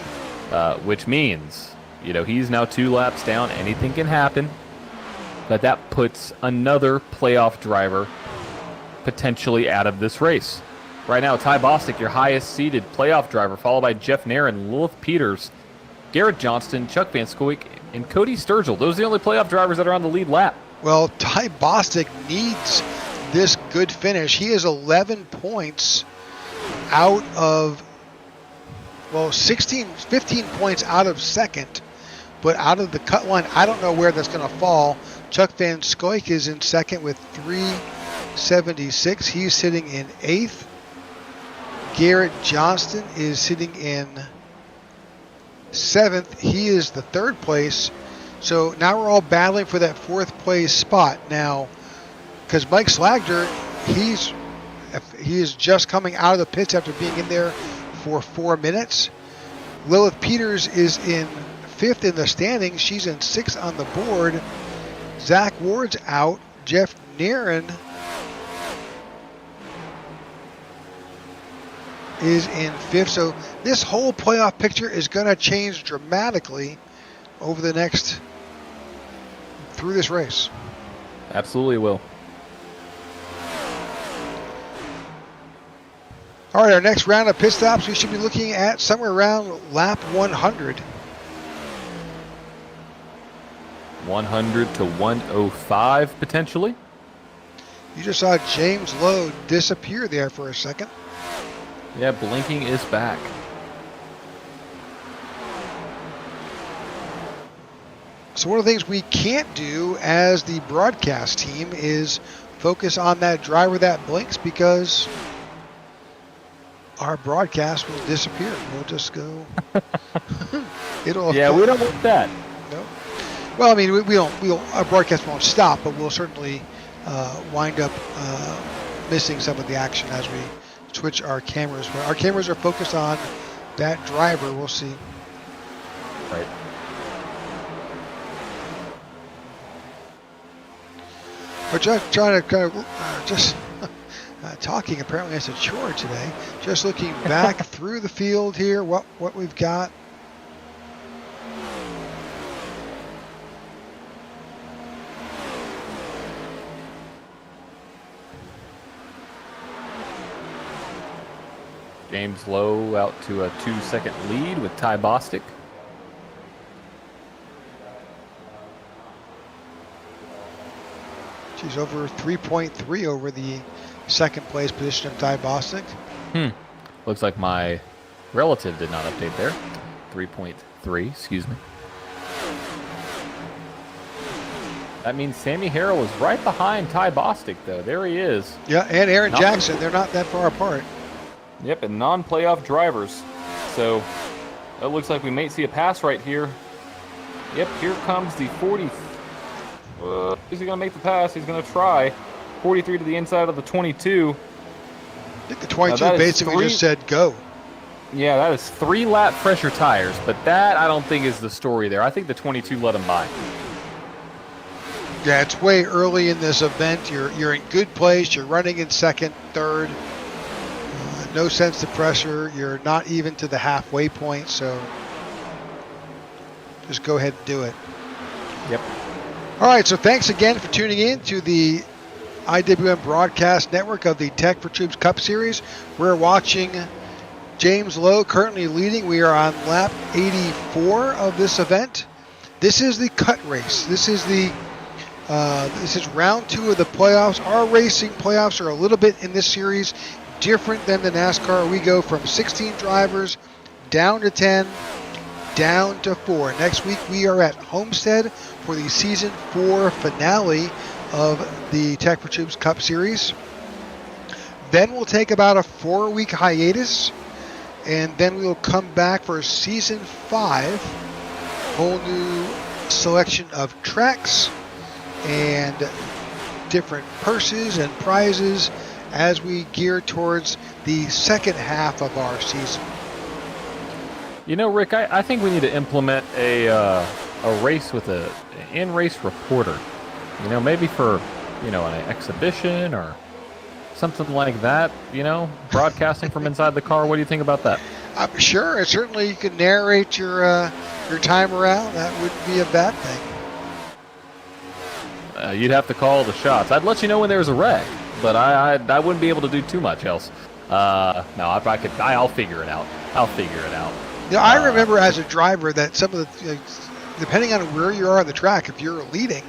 Which means, you know, he's now 2 laps down. Anything can happen. But that puts another playoff driver potentially out of this race. Right now, Ty Bostic, your highest seeded playoff driver, followed by Jeff Nairn, Lilith Peters, Garrett Johnston, Chuck Van Scoyk, and Cody Sturgill. Those are the only playoff drivers that are on the lead lap. Well, Ty Bostic needs this good finish. He is 11 points out of, 15 points out of second, but out of the cut line, I don't know where that's going to fall. Chuck Van Scoyk is in second with 376. He's sitting in 8th. Garrett Johnston is sitting in 7th. He is the 3rd place. So now we're all battling for that 4th place spot. Now, because Mike Slagder, he is just coming out of the pits after being in there for 4 minutes. Lilith Peters is in 5th in the standings. She's in 6th on the board. Zach Ward's out. Jeff Nairn is in 5th. So this whole playoff picture is going to change dramatically over the next, through this race. Absolutely will. All right, our next round of pit stops, we should be looking at somewhere around lap 100. 100 to 105 potentially. You just saw James Lowe disappear there for a second. Yeah, blinking is back. So one of the things we can't do as the broadcast team is focus on that driver that blinks, because our broadcast will disappear. We'll just go. It'll. Yeah, we don't want that. No. Well, I mean, our broadcast won't stop, but we'll certainly wind up missing some of the action as we switch our cameras. But our cameras are focused on that driver. We'll see. Right. But just trying to kind of talking apparently is a chore today. Just looking back through the field here, what we've got. James Lowe out to a 2-second lead with Ty Bostic. She's over 3.3 over the second place position of Ty Bostic. Looks like my relative did not update there. 3.3, excuse me. That means Sammy Harrell is right behind Ty Bostic, though. There he is. Yeah, and Aaron Jackson. They're not that far apart. Yep, and non-playoff drivers. So it looks like we may see a pass right here. Yep, here comes the 40. Is he going to make the pass? He's going to try. 43 to the inside of the 22. I think the 22 basically just said go. Yeah, that is 3 lap fresher tires, but that I don't think is the story there. I think the 22 let him by. Yeah, it's way early in this event. You're in good place. You're running in second, third. No sense to pressure. You're not even to the halfway point, so just go ahead and do it. Yep. All right, so thanks again for tuning in to the IWM Broadcast Network of the Tech4Troops Cup Series. We're watching James Lowe currently leading. We are on lap 84 of this event. This is the cut race. This is round 2 of the playoffs. Our racing playoffs are a little bit in this series different than the NASCAR. We go from 16 drivers down to 10, down to 4. Next week we are at Homestead for the season 4 finale of the Tech4Troops Cup Series. Then we'll take about a 4-week hiatus, and then we'll come back for season 5. Whole new selection of tracks and different purses and prizes as we gear towards the second half of our season. Rick, I think we need to implement a race with an in-race reporter. Maybe for an exhibition or something like that. Broadcasting from inside the car. What do you think about that? I'm sure. Certainly, you can narrate your time around. That wouldn't be a bad thing. You'd have to call the shots. I'd let you know when there's a wreck, but I wouldn't be able to do too much else. No, if I could, I'll figure it out. I remember as a driver that some of the, depending on where you are on the track, if you're leading,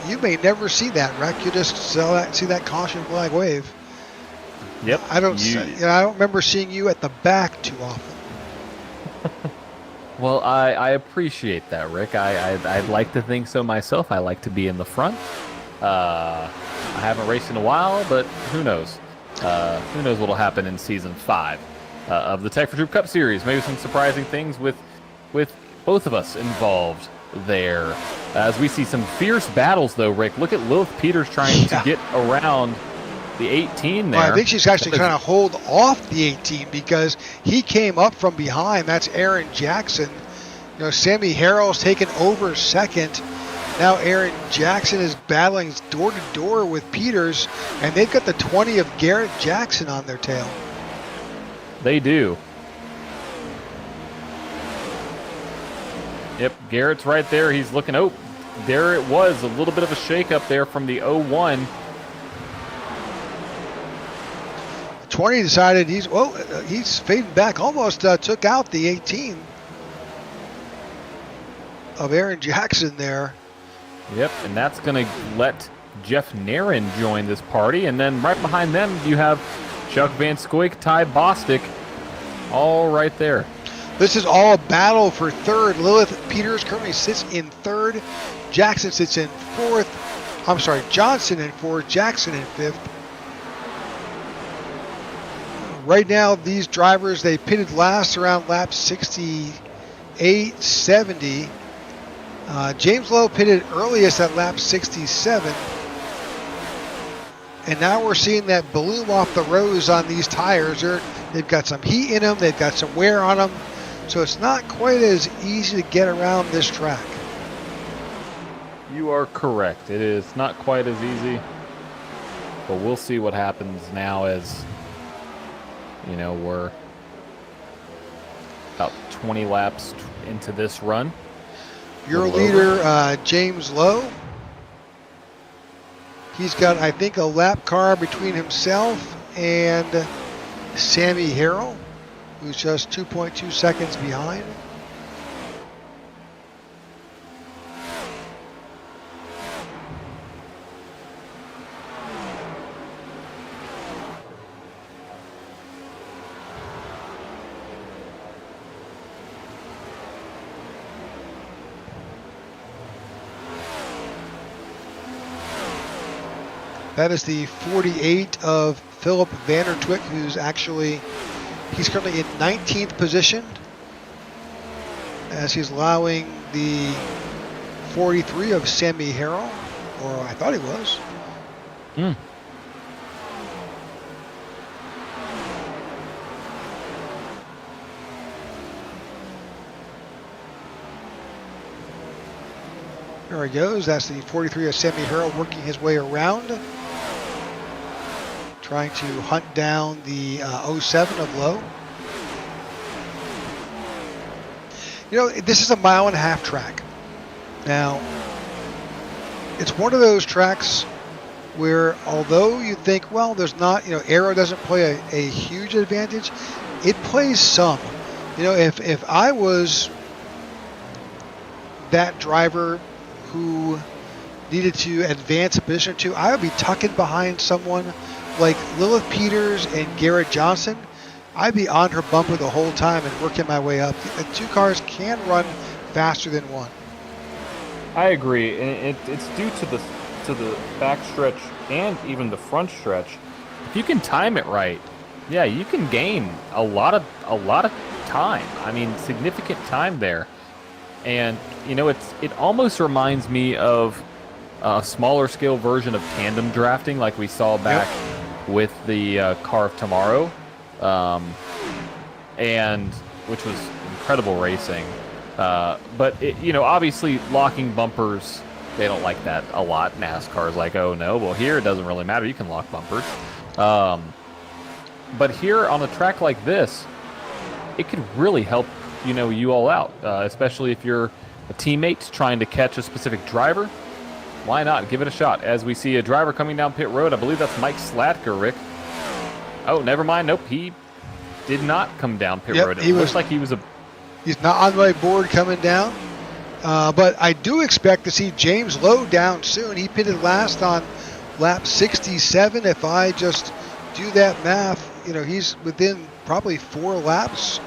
you may never see that wreck. You just see that caution flag wave. Yep. I don't remember seeing you at the back too often. Well, I appreciate that, Rick. I'd like to think so myself. I like to be in the front. I haven't raced in a while, but who knows? Who knows what'll happen in Season 5 of the Tech4Troops Cup Series. Maybe some surprising things with both of us involved there. As we see some fierce battles, though, Rick. Look at Lilith Peters trying to get around the 18 there. Well, I think she's actually trying to hold off the 18 because he came up from behind. That's Aaron Jackson. Sammy Harrell's taken over second. Now Aaron Jackson is battling door to door with Peters, and they've got the 20 of Garrett Jackson on their tail. They do. Yep, Garrett's right there. He's looking. Oh, there it was. A little bit of a shake-up there from the 01. 20 decided he's fading back. Almost took out the 18 of Aaron Jackson there. Yep, and that's going to let Jeff Narin join this party. And then right behind them, you have Chuck Van Scoik, Ty Bostic, all right there. This is all a battle for third. Lilith Peters currently sits in third. Jackson sits in fourth. I'm sorry, Johnson in fourth, Jackson in fifth. Right now, these drivers, they pitted last around lap 68, 70. James Lowe pitted earliest at lap 67. And now we're seeing that bloom off the rose on these tires. They've got some heat in them. They've got some wear on them. So it's not quite as easy to get around this track. You are correct. It is not quite as easy. But we'll see what happens now as, we're about 20 laps into this run. Your leader, James Lowe. He's got, I think, a lap car between himself and Sammy Harrell, who's just 2.2 seconds behind. That is the 48 of Philip Vandertwick, he's currently in 19th position as he's allowing the 43 of Sammy Harrell, or I thought he was. There he goes. That's the 43 of Sammy Harrell working his way around, trying to hunt down the 07 of Lowe. This is a 1.5 mile track. Now, it's one of those tracks where, although you think, well, there's not, aero doesn't play a huge advantage, it plays some. If I was that driver who needed to advance a position or two, I would be tucking behind someone like Lilith Peters and Garrett Johnson. I'd be on her bumper the whole time and working my way up. The two cars can run faster than one. I agree, and it's due to the back stretch and even the front stretch. If you can time it right, yeah, you can gain a lot of time. I mean, significant time there. And it almost reminds me of a smaller scale version of tandem drafting, like we saw back with the Car of Tomorrow. And which was incredible racing. But obviously locking bumpers, they don't like that a lot. NASCAR's like, oh no, well here it doesn't really matter. You can lock bumpers. But here on a track like this, it could really help, you all out, especially if you're a teammate trying to catch a specific driver. Why not? Give it a shot. As we see a driver coming down pit road, I believe that's Mike Slatker, Rick. Oh, never mind. Nope, he did not come down pit road. It looks like he's not on my board coming down. But I do expect to see James Lowe down soon. He pitted last on lap 67. If I just do that math, he's within probably 4 laps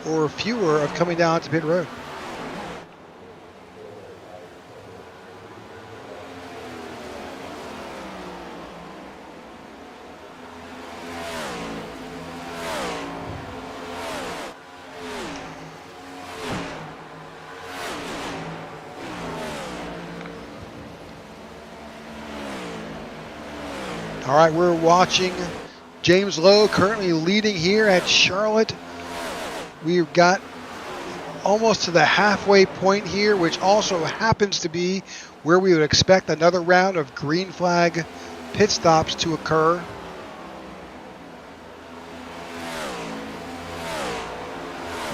or fewer of coming down to pit road. All right, we're watching James Lowe currently leading here at Charlotte. We've got almost to the halfway point here, which also happens to be where we would expect another round of green flag pit stops to occur.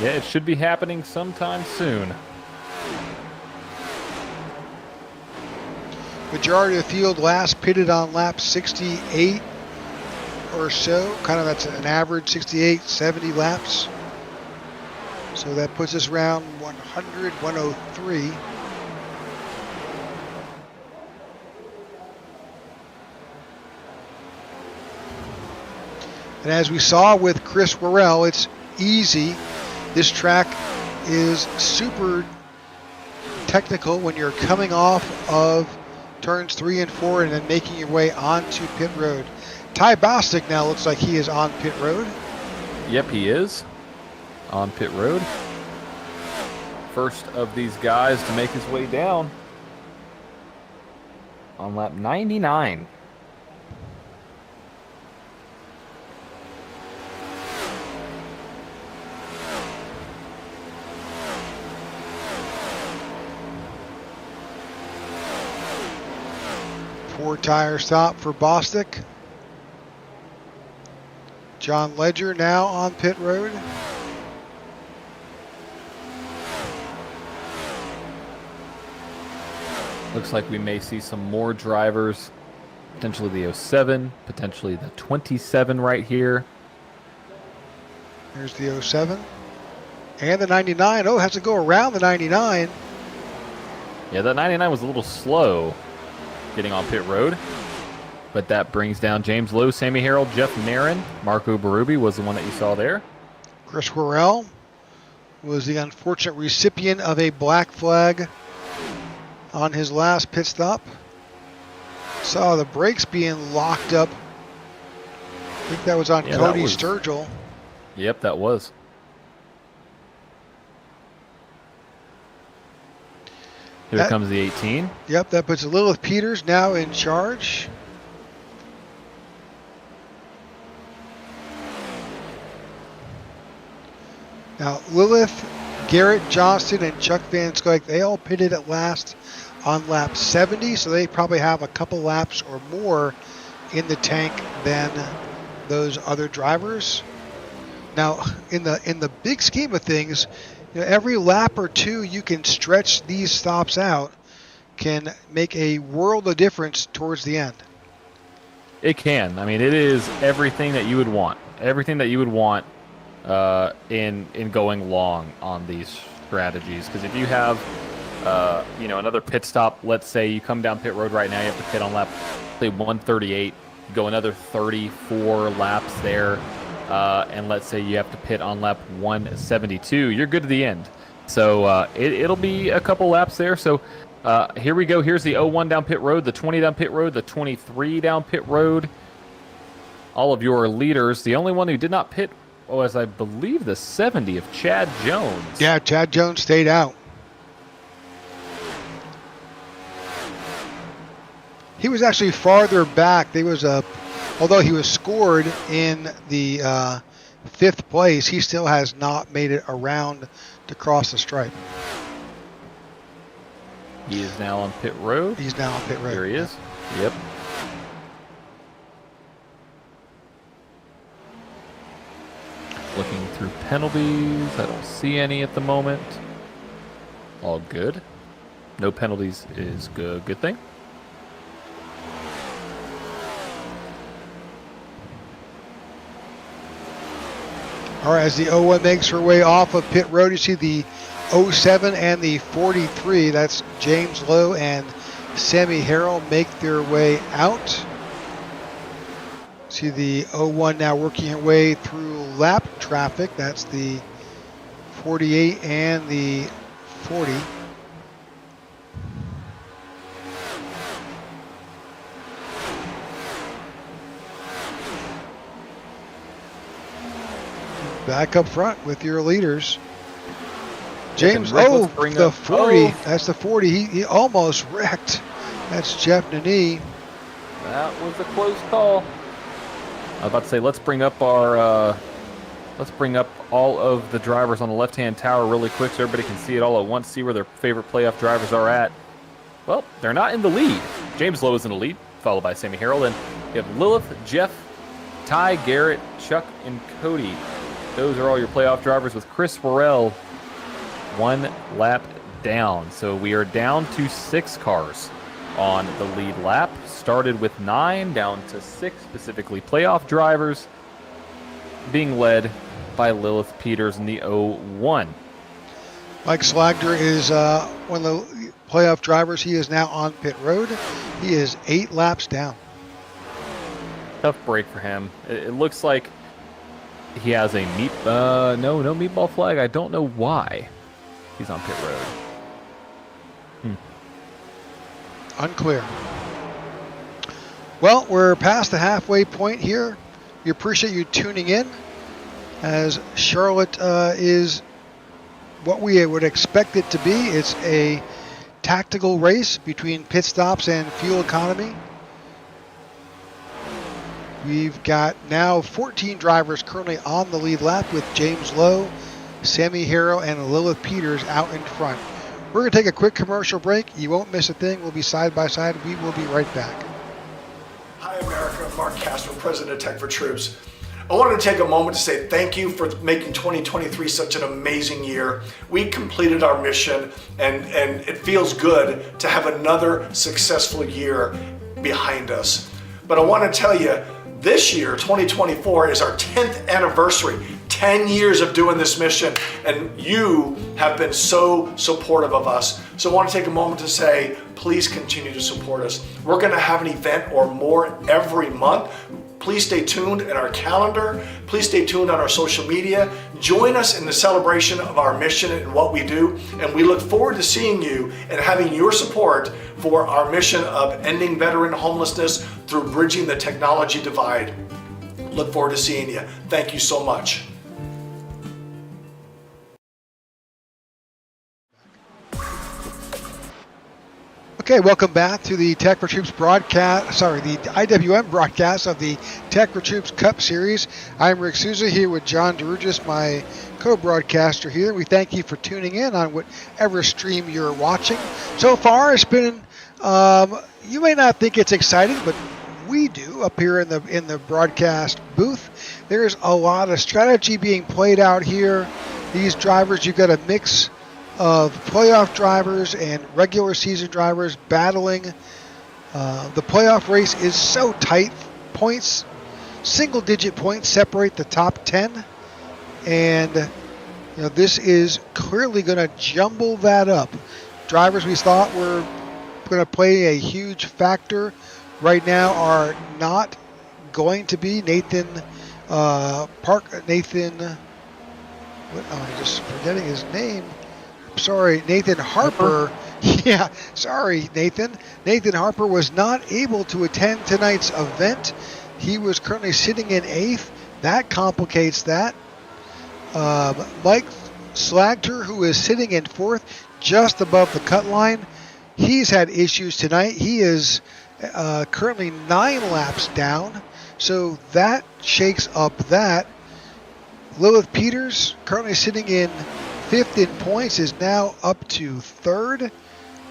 Yeah, it should be happening sometime soon. Majority of the field last pitted on lap 68 or so. Kind of that's an average 68, 70 laps. So that puts us around 100, 103. And as we saw with Chris Worrell, it's easy. This track is super technical when you're coming off of turns 3 and 4 and then making your way onto pit road. Ty Bostic now looks like he is on pit road. Yep, he is on pit road. First of these guys to make his way down on lap 99. Tire stop for Bostic. John Ledger now on pit road. Looks like we may see some more drivers. Potentially the 07, potentially the 27 right here. There's the 07. And the 99. Oh, has to go around the 99. Yeah, that 99 was a little slow getting on pit road. But that brings down James Lowe, Sammy Harrell, Jeff Marin. Marco Berube was the one that you saw there. Chris Worrell was the unfortunate recipient of a black flag on his last pit stop. Saw the brakes being locked up. I think that was on Cody Sturgill. Yep, that was. Here comes the 18. Yep, that puts Lilith Peters now in charge. Now, Lilith, Garrett Johnston, and Chuck Van Skyke, they all pitted at last on lap 70, so they probably have a couple laps or more in the tank than those other drivers. Now, in the big scheme of things, every lap or two you can stretch these stops out can make a world of difference towards the end. It can. I mean, it is everything that you would want. Everything that you would want in going long on these strategies. Because if you have, another pit stop, let's say you come down pit road right now, you have to pit on lap, say 138, go another 34 laps there, and let's say you have to pit on lap 172, you're good to the end. So it'll be a couple laps there. So here we go. Here's the 01 down pit road, the 20 down pit road, the 23 down pit road. All of your leaders. The only one who did not pit was, I believe, the 70 of Chad Jones. Yeah, Chad Jones stayed out. He was actually farther back. There was although he was scored in the 5th place. He still has not made it around to cross the stripe. He is now on pit road. He's now on pit road. There he is. Yep. Looking through penalties. I don't see any at the moment. All good. No penalties is good. Good thing. All right, as the 01 makes her way off of pit road, you see the 07 and the 43. That's James Lowe and Sammy Harrell make their way out. See the 01 now working her way through lap traffic. That's the 48 and the 40. Back up front with your leaders. James, Let's bring the up- 40. oh. That's the 40. He almost wrecked. That's Jeff Nani. That was a close call. I was about to say, let's bring up all of the drivers on the left-hand tower really quick so everybody can see it all at once, see where their favorite playoff drivers are at. Well, they're not in the lead. James Lowe is in the lead, followed by Sammy Harrell. And you have Lilith, Jeff, Ty, Garrett, Chuck, and Cody. Those are all your playoff drivers, with Chris Worrell 1 lap down. So we are down to 6 cars on the lead lap. Started with 9, down to 6, specifically playoff drivers, being led by Lilith Peters in the 01. Mike Slagder is one of the playoff drivers. He is now on pit road. He is 8 laps down. Tough break for him. It looks like he has a no meatball flag. I don't know why he's on pit road. Unclear. Well, we're past the halfway point here. We appreciate you tuning in, as Charlotte is what we would expect it to be. It's a tactical race between pit stops and fuel economy. We've got now 14 drivers currently on the lead lap, with James Lowe, Sammy Harrell, and Lilith Peters out in front. We're going to take a quick commercial break. You won't miss a thing. We'll be side by side. We will be right back. Hi, America. I'm Mark Castro, President of Tech4Troops. I wanted to take a moment to say thank you for making 2023 such an amazing year. We completed our mission, and it feels good to have another successful year behind us. But I want to tell you, this year, 2024, is our 10th anniversary. 10 years of doing this mission, and you have been so supportive of us. So I want to take a moment to say, please continue to support us. We're going to have an event or more every month. Please stay tuned in our calendar. Please stay tuned on our social media. Join us in the celebration of our mission and what we do. And we look forward to seeing you and having your support for our mission of ending veteran homelessness through bridging the technology divide. Look forward to seeing you. Thank you so much. Okay, welcome back to the Tech4Troops broadcast, the IWM broadcast of the Tech4Troops Cup Series. I'm Rick Souza here with John DeRugis, my co-broadcaster here. We thank you for tuning in on whatever stream you're watching. So far, it's been, you may not think it's exciting, but we do up here in the broadcast booth. There's a lot of strategy being played out here. These drivers, you've got a mix of playoff drivers and regular season drivers battling. The playoff race is so tight. Points, single-digit points separate the top 10. And this is clearly going to jumble that up. Drivers we thought were going to play a huge factor right now are not going to be. I'm just forgetting his name. Sorry, Nathan Harper. Yeah, sorry, Nathan. Nathan Harper was not able to attend tonight's event. He was currently sitting in 8th. That complicates that. Mike Slagter, who is sitting in 4th, just above the cut line, he's had issues tonight. He is currently 9 laps down, so that shakes up that. Lilith Peters, currently sitting in 5th in points, is now up to 3rd.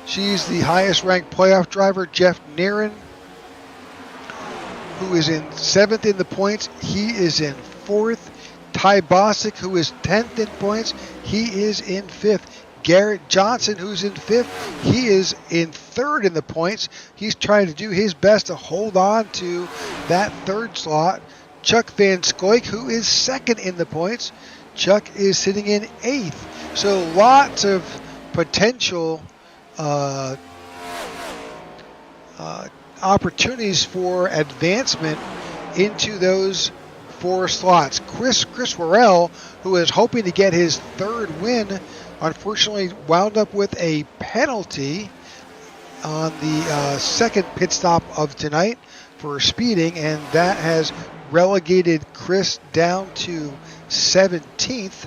She's the highest ranked playoff driver. Jeff Naren, who is in 7th in the points, he is in 4th. Ty Bosick, who is 10th in points, he is in 5th. Garrett Johnson, who's in 5th, he is in 3rd in the points. He's trying to do his best to hold on to that 3rd slot. Chuck Van Scoik, who is 2nd in the points. Chuck is sitting in 8th. So lots of potential opportunities for advancement into those 4 slots. Chris Worrell, who is hoping to get his 3rd win, unfortunately wound up with a penalty on the 2nd pit stop of tonight for speeding, and that has relegated Chris down to 17th,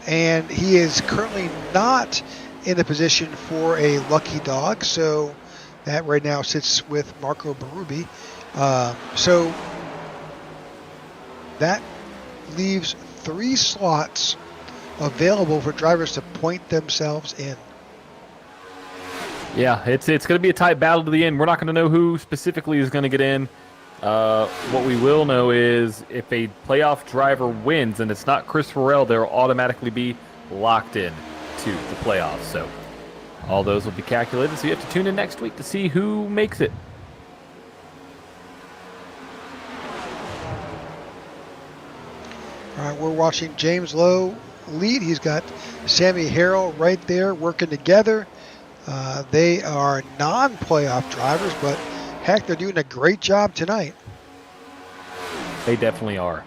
and he is currently not in the position for a lucky dog, so that right now sits with Marco Berube. So that leaves 3 slots available for drivers to point themselves in. Yeah, it's going to be a tight battle to the end. We're not going to know who specifically is going to get in. What we will know is if a playoff driver wins and it's not Chris Farrell, they'll automatically be locked in to the playoffs. So all those will be calculated. So you have to tune in next week to see who makes it. All right, we're watching James Lowe lead. He's got Sammy Harrell right there working together. They are non-playoff drivers, but heck, they're doing a great job tonight. They definitely are.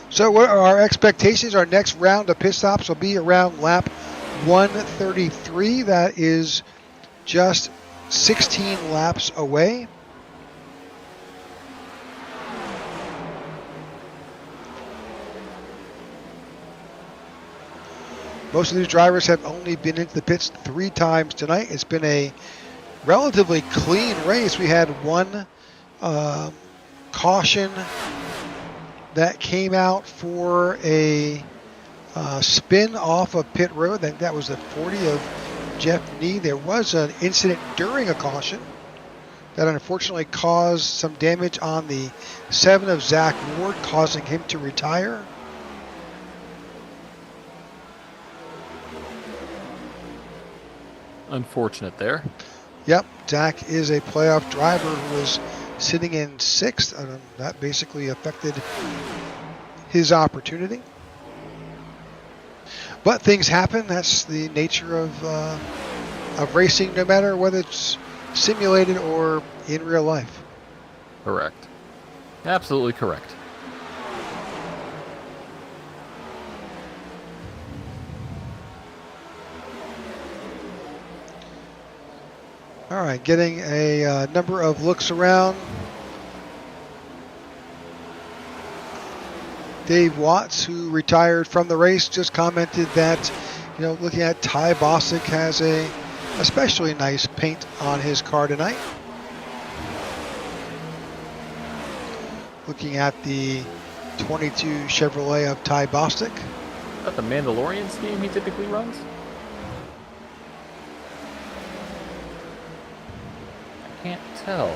So what are our expectations? Our next round of pit stops will be around lap 133. That is just 16 laps away. Most of these drivers have only been into the pits 3 times tonight. It's been a relatively clean race. We had one caution that came out for a spin off of pit road. That was the 40 of Jeff Nee. There was an incident during a caution that unfortunately caused some damage on the 7 of Zach Ward, causing him to retire. Unfortunate there. Yep, Zach is a playoff driver who was sitting in 6th, and that basically affected his opportunity. But things happen. That's the nature of racing, no matter whether it's simulated or in real life. Correct. Absolutely correct. All right, getting a number of looks around. Dave Watts, who retired from the race, just commented that, looking at Ty Bosick has a especially nice paint on his car tonight. Looking at the 22 Chevrolet of Ty Bosick. Is that the Mandalorian scheme he typically runs? Can't tell.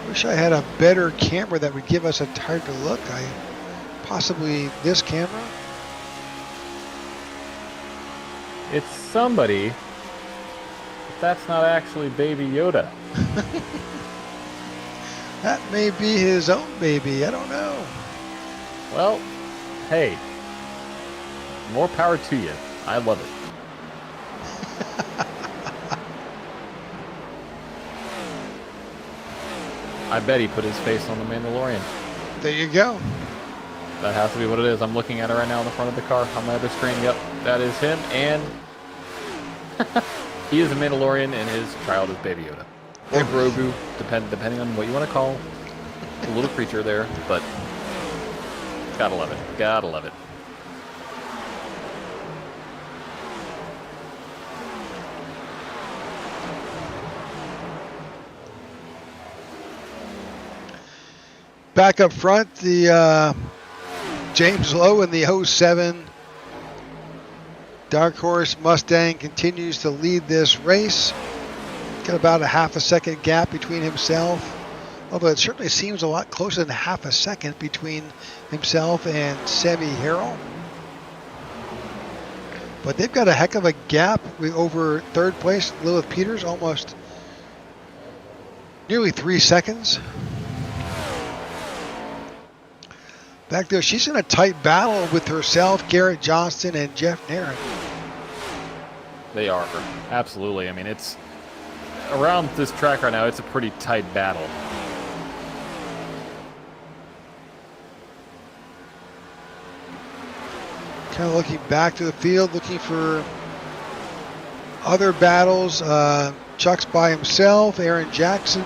Wish I had a better camera that would give us a tighter look. Possibly this camera. It's somebody, but that's not actually Baby Yoda. That may be his own baby. I don't know. Well, hey, more power to you. I love it. I bet he put his face on the Mandalorian. There you go. That has to be what it is. I'm looking at it right now on the front of the car on my other screen. Yep, that is him. And he is a Mandalorian and his child is Baby Yoda. Or Grogu, depending on what you want to call the little creature there. But gotta love it. Gotta love it. Back up front, the James Lowe in the 07 Dark Horse Mustang continues to lead this race. Got about a half a second gap between himself, although it certainly seems a lot closer than half a second between himself and Sammy Harrell. But they've got a heck of a gap over third place, Lilith Peters, almost nearly 3 seconds. Back there, she's in a tight battle with herself, Garrett Johnston, and Jeff Nairn. They are, absolutely. I mean, it's around this track right now, it's a pretty tight battle. Kind of looking back to the field, looking for other battles. Chuck's by himself, Aaron Jackson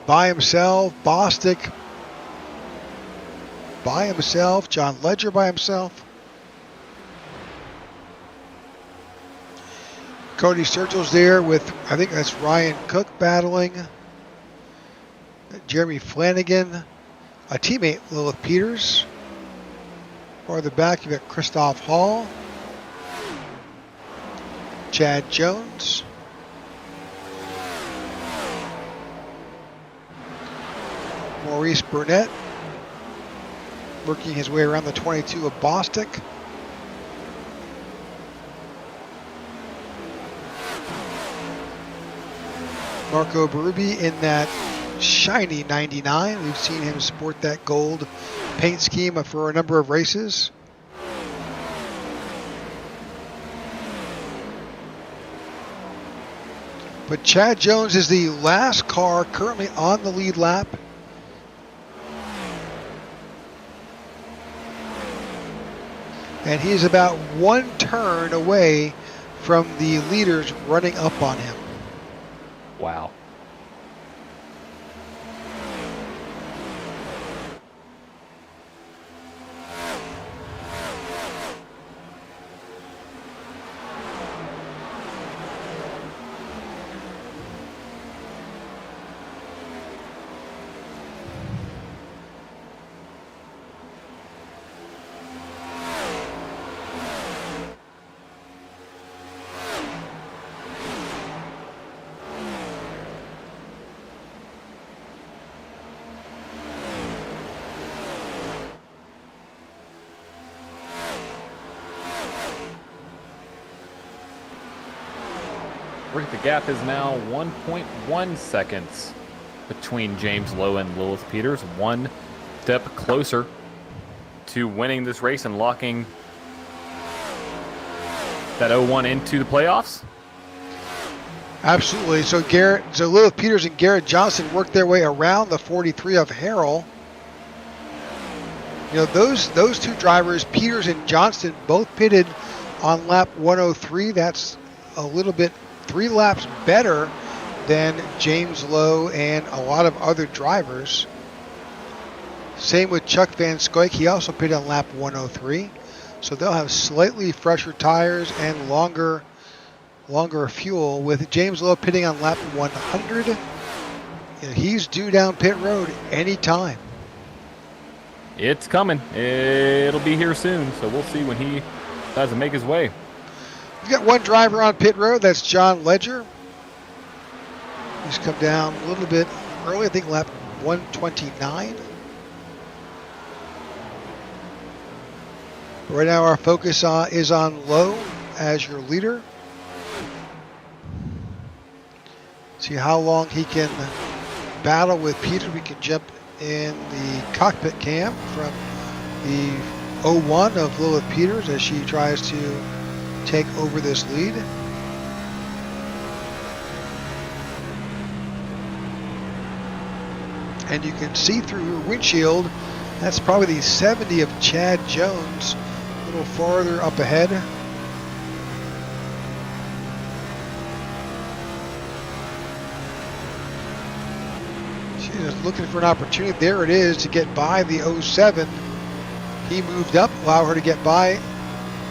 by himself, Bostic by himself, John Ledger by himself. Cody Sturgill's there with, I think that's Ryan Cook battling. Jeremy Flanagan, a teammate, Lilith Peters. Farther back, you've got Christoph Hall, Chad Jones, Maurice Burnett, working his way around the 22 of Bostic. Marco Berube in that shiny 99. We've seen him sport that gold paint scheme for a number of races. But Chad Jones is the last car currently on the lead lap. And he's about one turn away from the leaders running up on him. Wow. The gap is now 1.1 seconds between James Lowe and Lilith Peters. One step closer to winning this race and locking that 01 into the playoffs. Absolutely. So Lilith Peters and Garrett Johnson worked their way around the 43 of Harrell. You know, those two drivers, Peters and Johnston, both pitted on lap 103. That's a little bit 3 laps better than James Lowe and a lot of other drivers. Same with Chuck Van Scoik. He also pitted on lap 103. So they'll have slightly fresher tires and longer fuel. With James Lowe pitting on lap 100, he's due down pit road anytime. It's coming. It'll be here soon. So we'll see when he decides to make his way. We've got one driver on pit road. That's John Ledger. He's come down a little bit early. I think lap 129. Right now our focus is on Lowe as your leader. See how long he can battle with Peter. We can jump in the cockpit cam from the 01 of Lilith Peters as she tries to take over this lead. And you can see through her windshield, that's probably the 70 of Chad Jones, a little farther up ahead. She's just looking for an opportunity. There it is to get by the 07. He moved up, allow her to get by.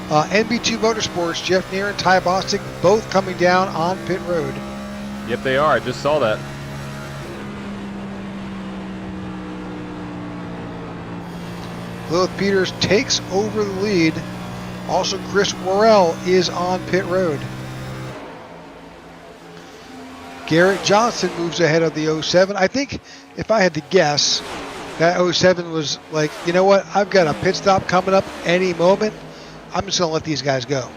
NB2 Motorsports, Jeff Neer and Ty Bostic, both coming down on pit road. Yep, they are. I just saw that. Lilith Peters takes over the lead. Also, Chris Worrell is on pit road. Garrett Johnson moves ahead of the 07. I think if I had to guess, that 07 was like, you know what? I've got a pit stop coming up any moment. I'm just going to let these guys go.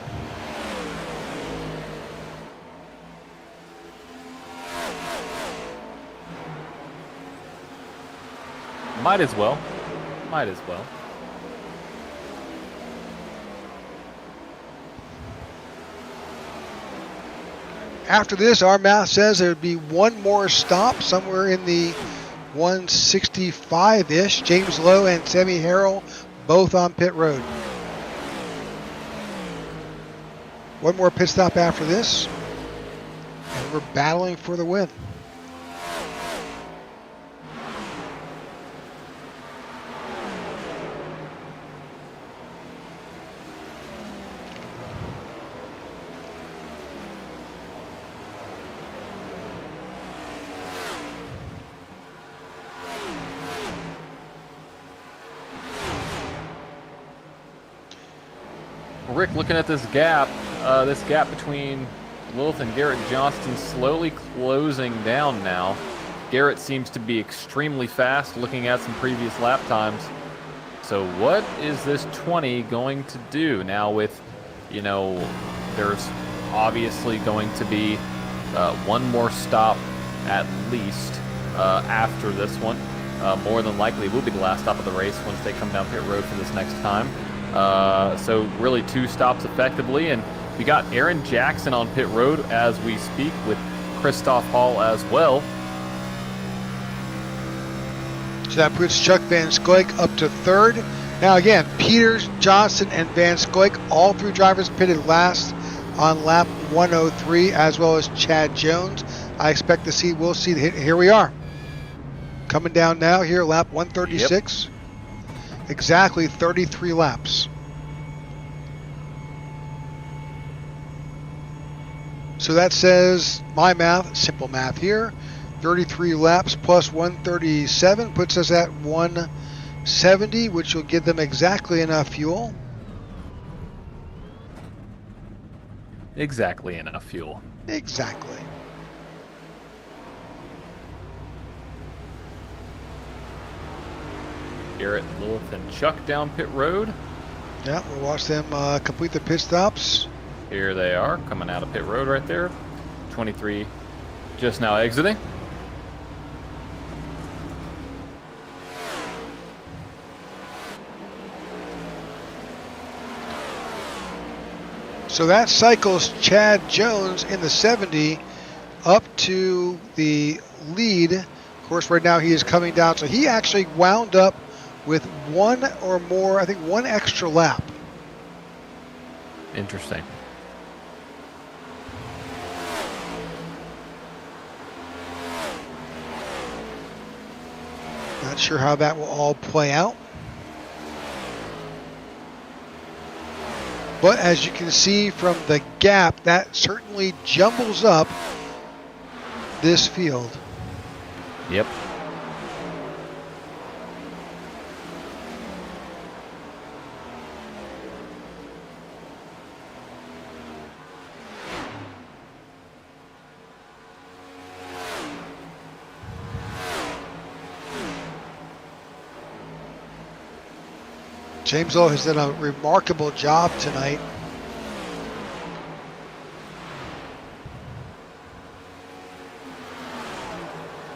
Might as well. Might as well. After this, our math says there would be one more stop somewhere in the 165-ish. James Lowe and Sammy Harrell both on pit road. One more pit stop after this, and we're battling for the win. Rick, looking at this gap between Lilith and Garrett Johnston slowly closing down now. Garrett seems to be extremely fast looking at some previous lap times. So what is this 20 going to do now with, there's obviously going to be one more stop at least after this one. More than likely will be the last stop of the race once they come down pit road for this next time. So really 2 stops effectively, and we got Aaron Jackson on pit road as we speak with Christoph Hall as well. So that puts Chuck Van Scoik up to 3rd. Now again, Peters, Johnson, and Van Scoik, all 3 drivers pitted last on lap 103, as well as Chad Jones. I expect to see, we'll see, here we are. Coming down now here, lap 136. Yep. Exactly 33 laps. So that says, my math, simple math here, 33 laps plus 137 puts us at 170, which will give them exactly enough fuel. Exactly enough fuel. Exactly. Garrett, Lilith, and Chuck down pit road. Yeah, we'll watch them complete the pit stops. Here they are, coming out of pit road right there. 23 just now exiting. So that cycles Chad Jones in the 70 up to the lead. Of course, right now he is coming down. So he actually wound up with one or more, I think one extra lap. Interesting. Not sure how that will all play out. But as you can see from the gap, that certainly jumbles up this field. Yep. James Lowe has done a remarkable job tonight.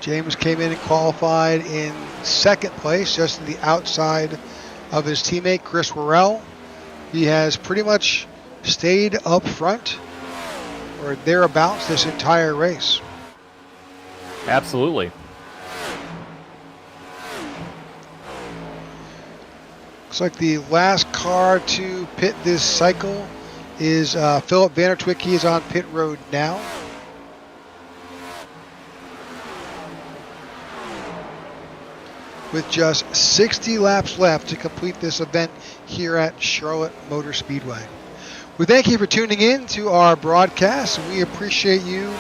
James came in and qualified in 2nd place, just to the outside of his teammate, Chris Worrell. He has pretty much stayed up front or thereabouts this entire race. Absolutely. Looks like the last car to pit this cycle is Philip Vandertwick. He is on pit road now. With just 60 laps left to complete this event here at Charlotte Motor Speedway. We thank you for tuning in to our broadcast. We appreciate you,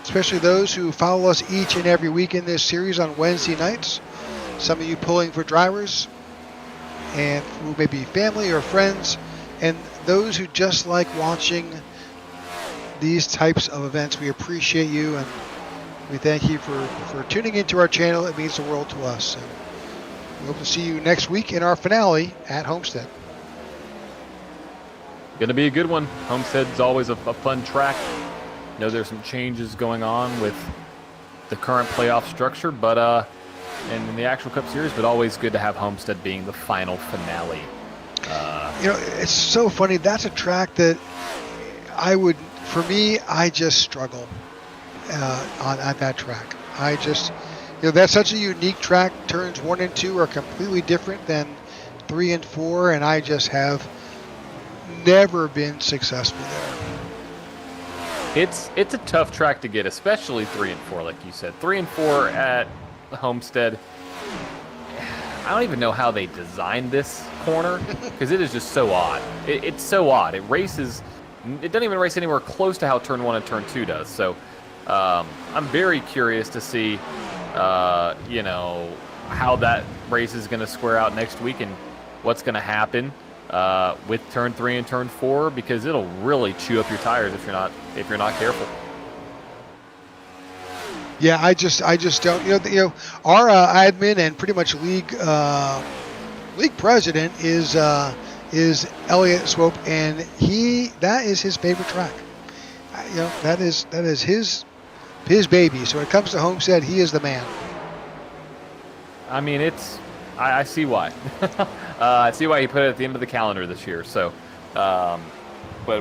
especially those who follow us each and every week in this series on Wednesday nights. some of you pulling for drivers, and who may be family or friends, and those who just like watching these types of events. We appreciate you, and we thank you for tuning into our channel. It means the world to us. And we hope to see you next week in our finale at Homestead. Gonna be a good one. Homestead's always a fun track. I know there's some changes going on with the current playoff structure, but and in the actual Cup Series, but always good to have Homestead being the final finale. It's so funny. That's a track that for me, I just struggle on that track. I just, that's such a unique track. Turns 1 and 2 are completely different than 3 and 4, and I just have never been successful there. It's a tough track to get, especially 3 and 4, like you said. 3 and 4 at Homestead. I don't even know how they designed this corner because it is just so odd. It's so odd. It doesn't even race anywhere close to how turn 1 and turn 2 does. So I'm very curious to see, how that race is going to square out next week and what's going to happen with turn 3 and turn 4, because it'll really chew up your tires if you're not careful. Yeah, I just don't. Our admin and pretty much league president is Elliot Swope, and that is his favorite track. That is his baby. So when it comes to Homestead, he is the man. I mean, I see why. I see why he put it at the end of the calendar this year. So, but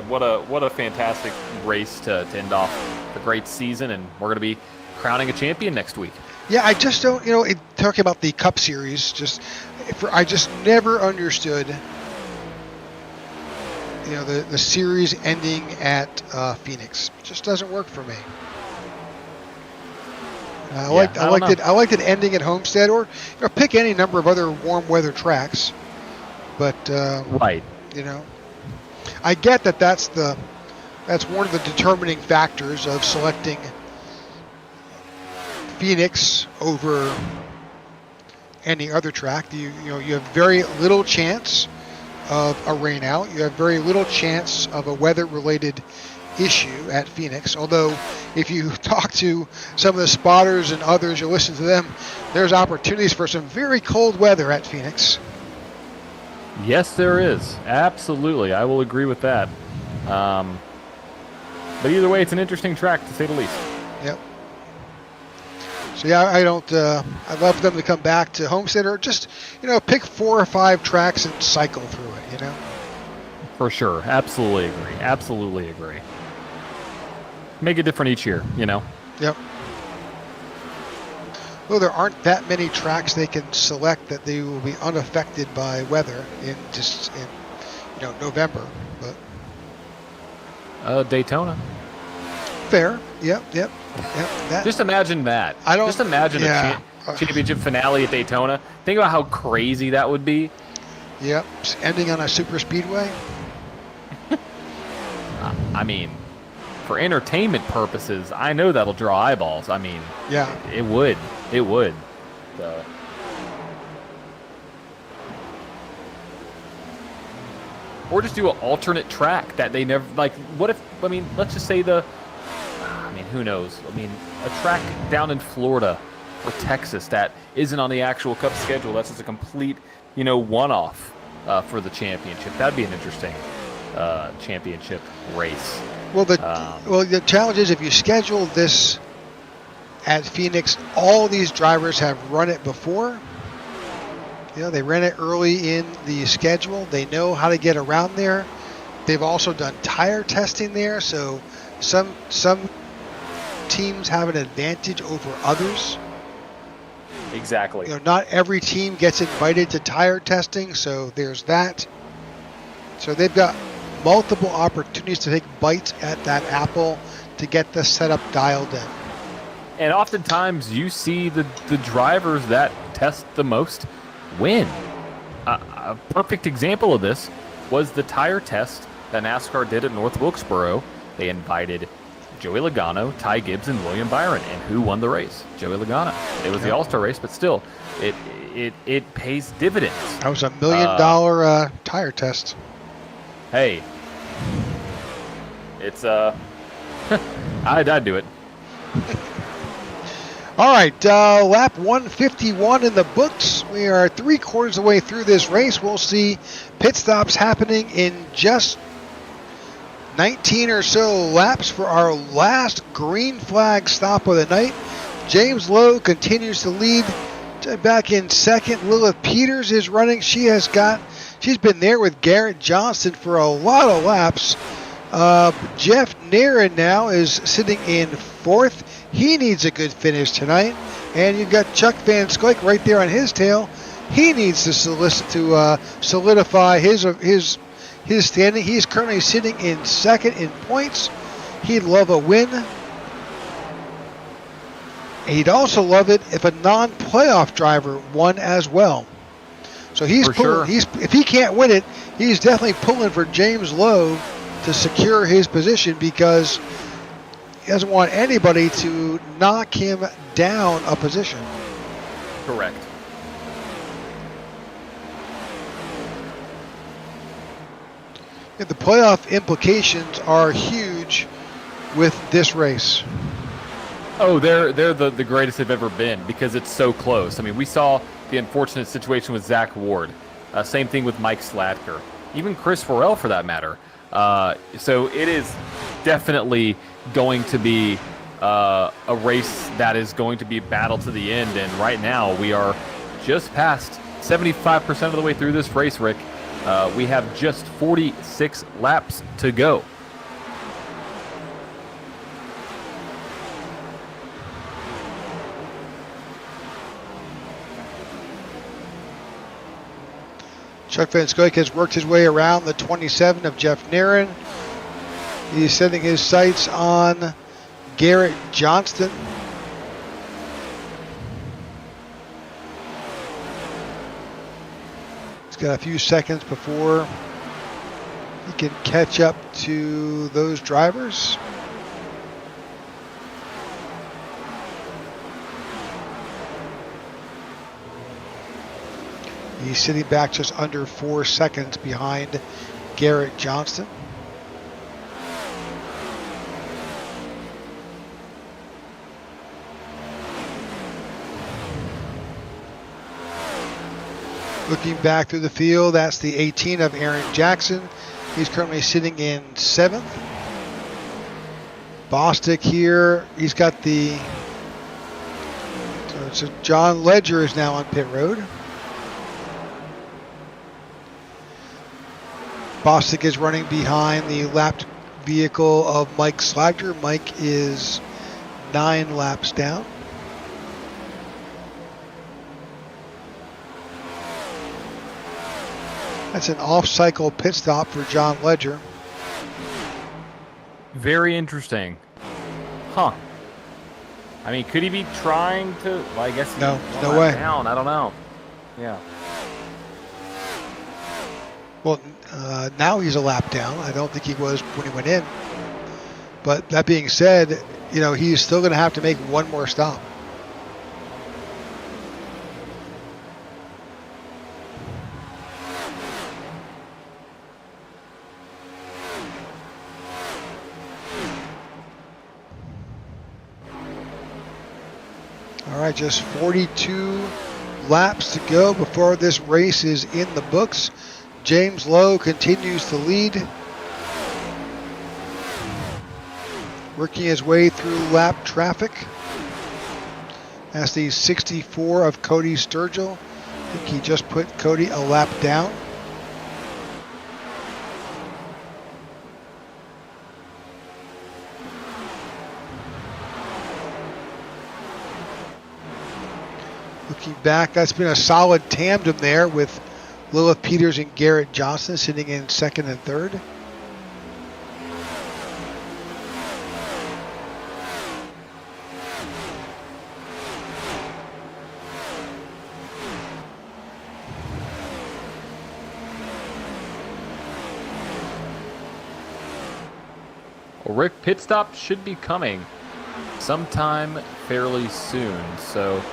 what a fantastic race to end off a great season, and we're going to be crowning a champion next week. Yeah, I just don't. Talking about the Cup Series, I just never understood. The series ending at Phoenix. It just doesn't work for me. I liked it ending at Homestead, or pick any number of other warm weather tracks. But right, I get that that's one of the determining factors of selecting Phoenix over any other track. You have very little chance of a rain out. You have very little chance of a weather-related issue at Phoenix. Although, if you talk to some of the spotters and others, you listen to them, there's opportunities for some very cold weather at Phoenix. Yes, there is. Absolutely. I will agree with that. But either way, it's an interesting track, to say the least. Yep. So, yeah, I'd love for them to come back to Homestead, or just, pick 4 or 5 tracks and cycle through it, For sure. Absolutely agree. Make it different each year, Yep. Well, there aren't that many tracks they can select that they will be unaffected by weather in November, but Daytona. Fair. Yep. Just imagine that. Just imagine a championship finale at Daytona. Think about how crazy that would be. Yep. Ending on a super speedway. I mean, for entertainment purposes, I know that'll draw eyeballs. I mean, yeah, it would. So. Or just do an alternate track that they never, what if, let's just say who knows? A track down in Florida or Texas that isn't on the actual Cup schedule. That's just a complete, one-off for the championship. That'd be an interesting championship race. Well, the challenge is, if you schedule this at Phoenix, all these drivers have run it before. They ran it early in the schedule. They know how to get around there. They've also done tire testing there, so some teams have an advantage over others. Exactly. Not every team gets invited to tire testing, so there's that. So they've got multiple opportunities to take bites at that apple to get the setup dialed in. And oftentimes you see the drivers that test the most win. A perfect example of this was the tire test that NASCAR did at North Wilkesboro. They invited Joey Logano, Ty Gibbs, and William Byron. And who won the race? Joey Logano. It was the All-Star race, but still, it pays dividends. That was $1 million tire test. Hey, it's I'd do it. All right, lap 151 in the books. We are 3/4 of the way through this race. We'll see pit stops happening in just 19 or so laps for our last green flag stop of the night. James Lowe continues to lead. Back in second, Lilith Peters is running. She's been there with Garrett Johnston for a lot of laps. Jeff Nairn now is sitting in fourth. He needs a good finish tonight. And you've got Chuck Van Scoik right there on his tail. He needs to solidify his standing. He's currently sitting in second in points. He'd love a win. He'd also love it if a non-playoff driver won as well. So he's pulling. Sure. If he can't win it, he's definitely pulling for James Lowe to secure his position because he doesn't want anybody to knock him down a position. Correct. Yeah, the playoff implications are huge with this race. Oh, they're the greatest they've ever been because it's so close. I mean, we saw the unfortunate situation with Zach Ward. Same thing with Mike Slatker. Even Chris Farrell, for that matter. So it is definitely going to be a race that is going to be battle to the end. And right now, we are just past 75% of the way through this race, Rick. We have just 46 laps to go. Chuck Van Scoik has worked his way around the 27 of Jeff Nairn. He's setting his sights on Garrett Johnston. He's got a few seconds before he can catch up to those drivers. He's sitting back just under 4 seconds behind Garrett Johnston. Looking back through the field, that's the 18 of Aaron Jackson. He's currently sitting in 7th. Bostic here, he's got the... So John Ledger is now on pit road. Bostic is running behind the lapped vehicle of Mike Slagter. Mike is 9 laps down. That's an off-cycle pit stop for John Ledger. Very interesting. Huh. I mean, could he be trying to... Well, I guess No way. Down. I don't know. Yeah. Well, now he's a lap down. I don't think he was when he went in. But that being said, he's still going to have to make one more stop. All right, just 42 laps to go before this race is in the books. James Lowe continues to lead, working his way through lap traffic. That's the 64 of Cody Sturgill. I think he just put Cody a lap down. Looking back, that's been a solid tandem there with Lilith Peters and Garrett Johnston sitting in 2nd and 3rd. Well, Rick, pit stop should be coming sometime fairly soon. So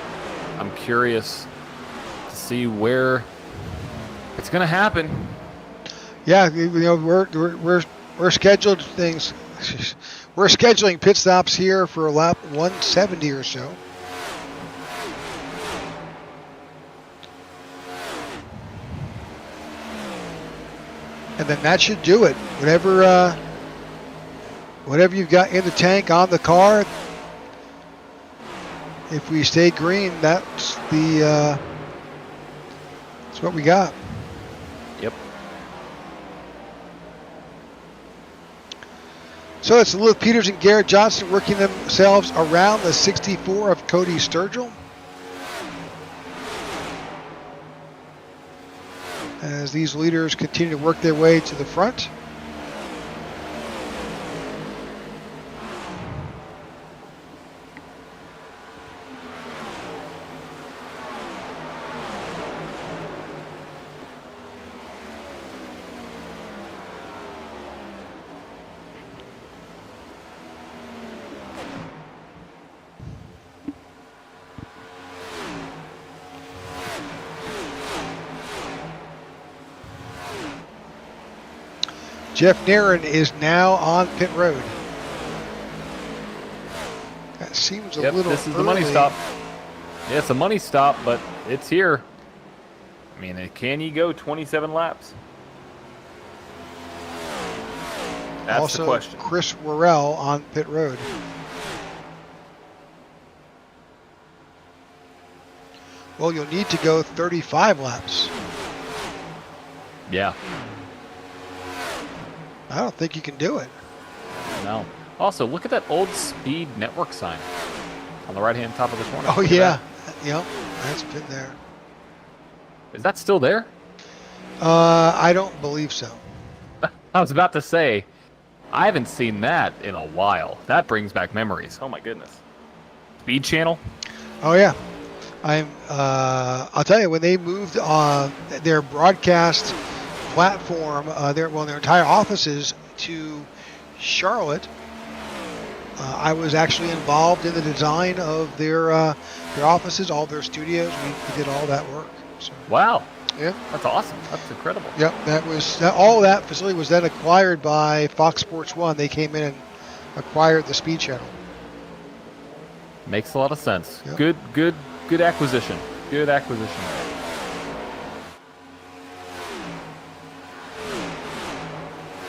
I'm curious to see where it's going to happen. Yeah, we're scheduled things. We're scheduling pit stops here for lap 170 or so. And then that should do it. Whatever you've got in the tank on the car, if we stay green, that's what we got. Yep. So it's Lilith Peters and Garrett Johnson working themselves around the 64 of Cody Sturgill. As these leaders continue to work their way to the front. Jeff Nairn is now on pit road. That seems a little This is early. the money stop. Yeah, it's a money stop, but it's here. I mean, can you go 27 laps? That's Also, the question. Chris Worrell on pit road. Well, you'll need to go 35 laps. Yeah. I don't think you can do it. No. Also, look at that old Speed Network sign on the right-hand top of the corner. Oh, Look at yeah. Yep, that's been there. that. Is that still there? I don't believe so. I was about to say, I haven't seen that in a while. That brings back memories. Oh, my goodness. Speed Channel? Oh, yeah. I'll tell you, when they moved their broadcast platform, their entire offices to Charlotte, I was actually involved in the design of their offices, all their studios. We did all that work. So, Wow. yeah, That's awesome. That's incredible. yep. All that facility was then acquired by Fox Sports 1. They came in and acquired the Speed Channel. Makes a lot of sense. Yep. Good acquisition. Good acquisition.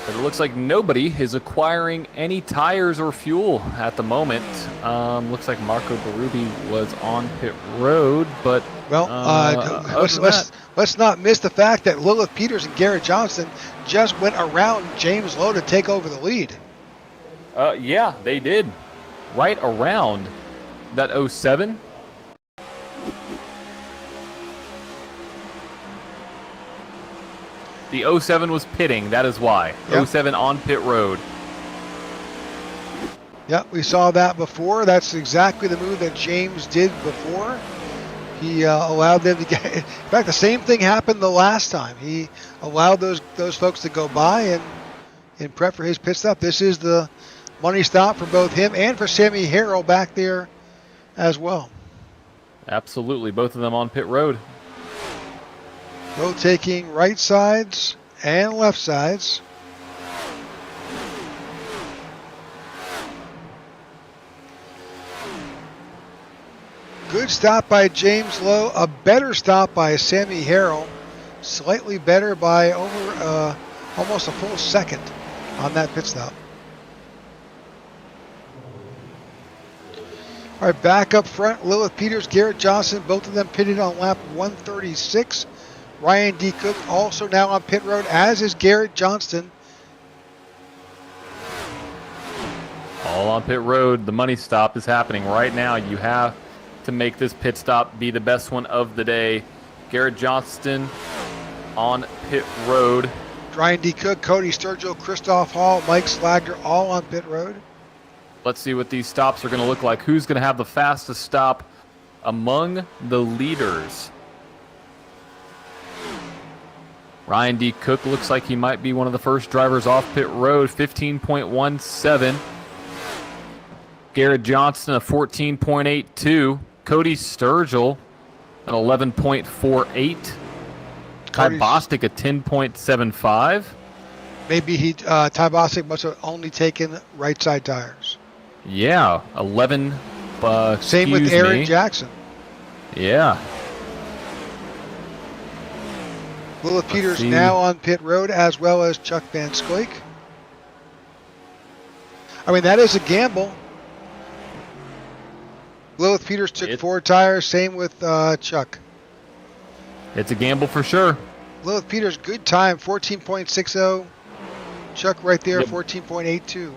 But it looks like nobody is acquiring any tires or fuel at the moment. Looks like Marco Berube was on pit road, but Well, let's not miss the fact that Lilith Peters and Garrett Johnson just went around James Lowe to take over the lead. yeah, they did. Right around that 07. The 07 was pitting, that is why. Yep. 07 on pit road. Yeah, we saw that before. That's exactly the move that James did before. He allowed them to get. In fact, the same thing happened the last time. He allowed those folks to go by and in prep for his pit stop. This is the money stop for both him and for Sammy Harrell back there as well. Absolutely, both of them on pit road. Both taking right sides and left sides. Good stop by James Lowe. A better stop by Sammy Harrell. Slightly better by over almost a full second on that pit stop. All right, back up front, Lilith Peters, Garrett Johnson, both of them pitted on lap 136. Ryan D. Cook also now on pit road, as is Garrett Johnston. All on pit road. The money stop is happening right now. You have to make this pit stop be the best one of the day. Garrett Johnston on pit road. Ryan D. Cook, Cody Sturgill, Christoph Hall, Mike Slagger, all on pit road. Let's see what these stops are going to look like. Who's going to have the fastest stop among the leaders? Ryan D. Cook looks like he might be one of the first drivers off pit road, 15.17. Garrett Johnston, a 14.82. Cody Sturgill, an 11.48. Ty Bostic, a 10.75. Maybe Ty Bostic must have only taken right side tires. Yeah, 11. Same with Aaron Jackson. Yeah. Lilith Peters now on pit road, as well as Chuck Van Scoik. I mean, that is a gamble. Lilith Peters took 4 tires, same with Chuck. It's a gamble for sure. Lilith Peters, good time, 14.60. Chuck right there, 14.82.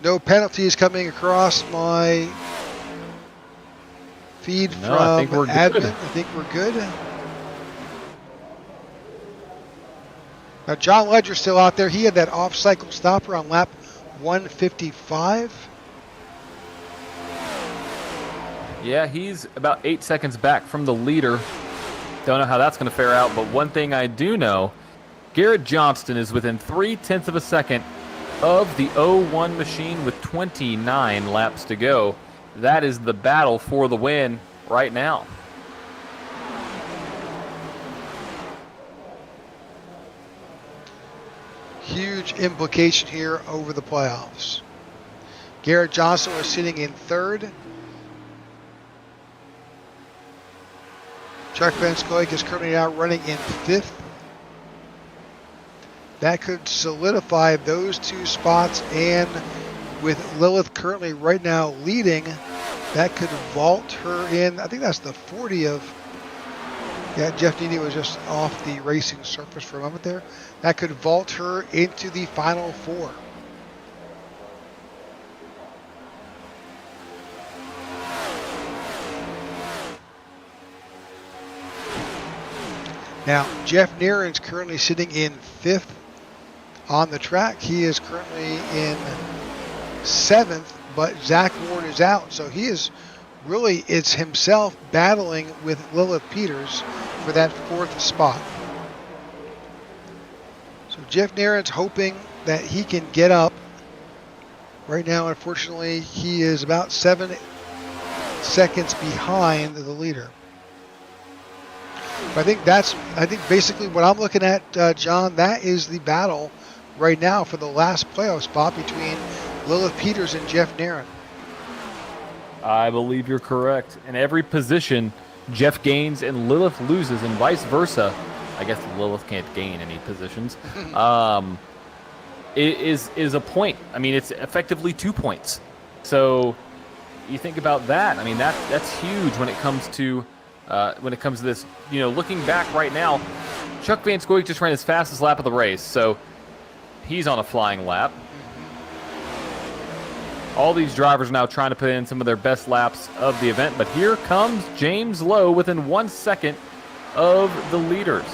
No penalties coming across my feed from admin. I think we're good. Now, John Ledger's still out there. He had that off-cycle stopper on lap 155. Yeah, he's about 8 seconds back from the leader. Don't know how that's going to fare out, but one thing I do know, Garrett Johnston is within 0.3 of a second of the 01 machine with 29 laps to go. That is the battle for the win right now. Huge implication here over the playoffs. Garrett Johnston was sitting in 3rd. Chuck Van Scoik is currently out running in 5th. That could solidify those 2 spots, and with Lilith currently right now leading, that could vault her in. I think that's the 40 of. Yeah, Jeff Needy was just off the racing surface for a moment there. That could vault her into the final 4. Now, Jeff Nearen's currently sitting in 5th on the track. He is currently in 7th, but Zach Ward is out. So he is really, it's himself battling with Lilith Peters for that 4th spot. So Jeff Nearen's hoping that he can get up. Right now, unfortunately, he is about 7 seconds behind the leader. But I think basically what I'm looking at, John, that is the battle right now for the last playoff spot between Lilith Peters and Jeff Nearen. I believe you're correct. In every position, Jeff gains and Lilith loses, and vice versa. I guess Lilith can't gain any positions. It is a point. I mean, it's effectively 2 points. So you think about that. I mean, that's huge when it comes to this. You know, looking back right now, Chuck Van Scoik just ran his fastest lap of the race, so he's on a flying lap. All these drivers now trying to put in some of their best laps of the event, but here comes James Lowe within 1 second of the leaders.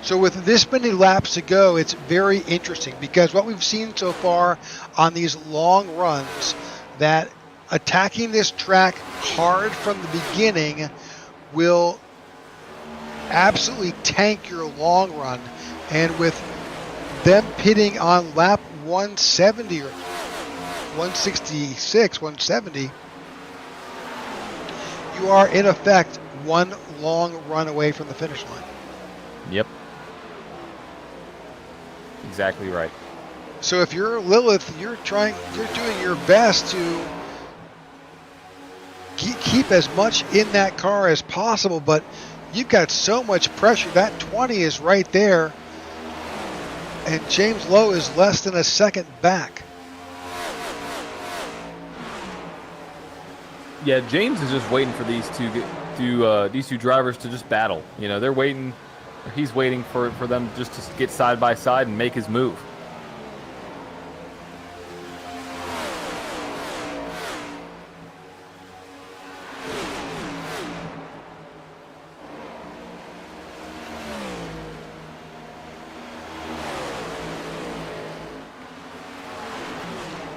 So with this many laps to go, it's very interesting because what we've seen so far on these long runs, that attacking this track hard from the beginning will absolutely tank your long run. And with them pitting on lap 170 or 166, 170, you are in effect one long run away from the finish line. Yep. Exactly right. So if you're Lilith, you're doing your best to keep as much in that car as possible, but you've got so much pressure. That 20 is right there, and James Lowe is less than a second back. Yeah, James is just waiting for these two drivers to just battle. You know, they're waiting. He's waiting for them just to get side by side and make his move.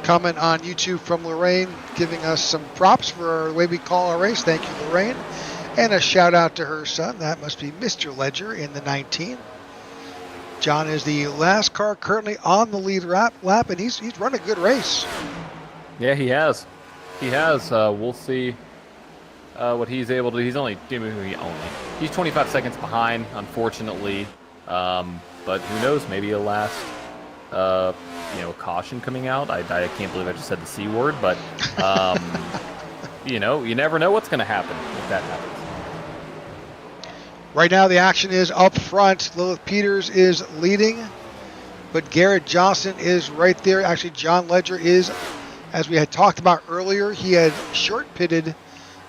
comment on YouTube from Lorraine, giving us some props for the way we call our race. Thank you, Lorraine. And a shout out to her son. That must be Mr. Ledger in the 19. John is the last car currently on the lead lap, and he's run a good race. Yeah, he has. He has. We'll see what he's able to. He's 25 seconds behind, unfortunately. But who knows? Maybe a last, caution coming out. I can't believe I just said the C word, but you never know what's going to happen if that happens. Right now, the action is up front. Lilith Peters is leading, but Garrett Johnson is right there. Actually, John Ledger is, as we had talked about earlier, he had short pitted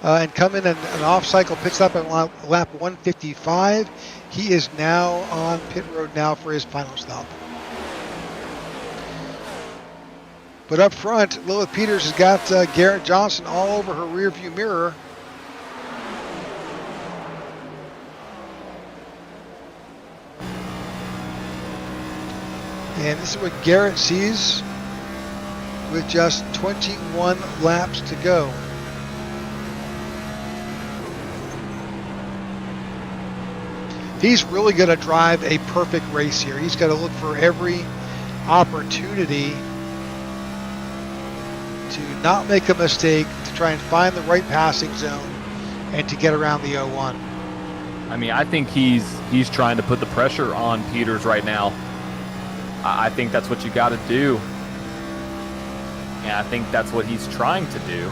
and come in an off-cycle pit stop at lap 155. He is now on pit road now for his final stop. But up front, Lilith Peters has got Garrett Johnson all over her rearview mirror. And this is what Garrett sees with just 21 laps to go. He's really going to drive a perfect race here. He's got to look for every opportunity to not make a mistake, to try and find the right passing zone, and to get around the 01. I mean, I think he's trying to put the pressure on Peters right now. I think that's what you got to do. And I think that's what he's trying to do.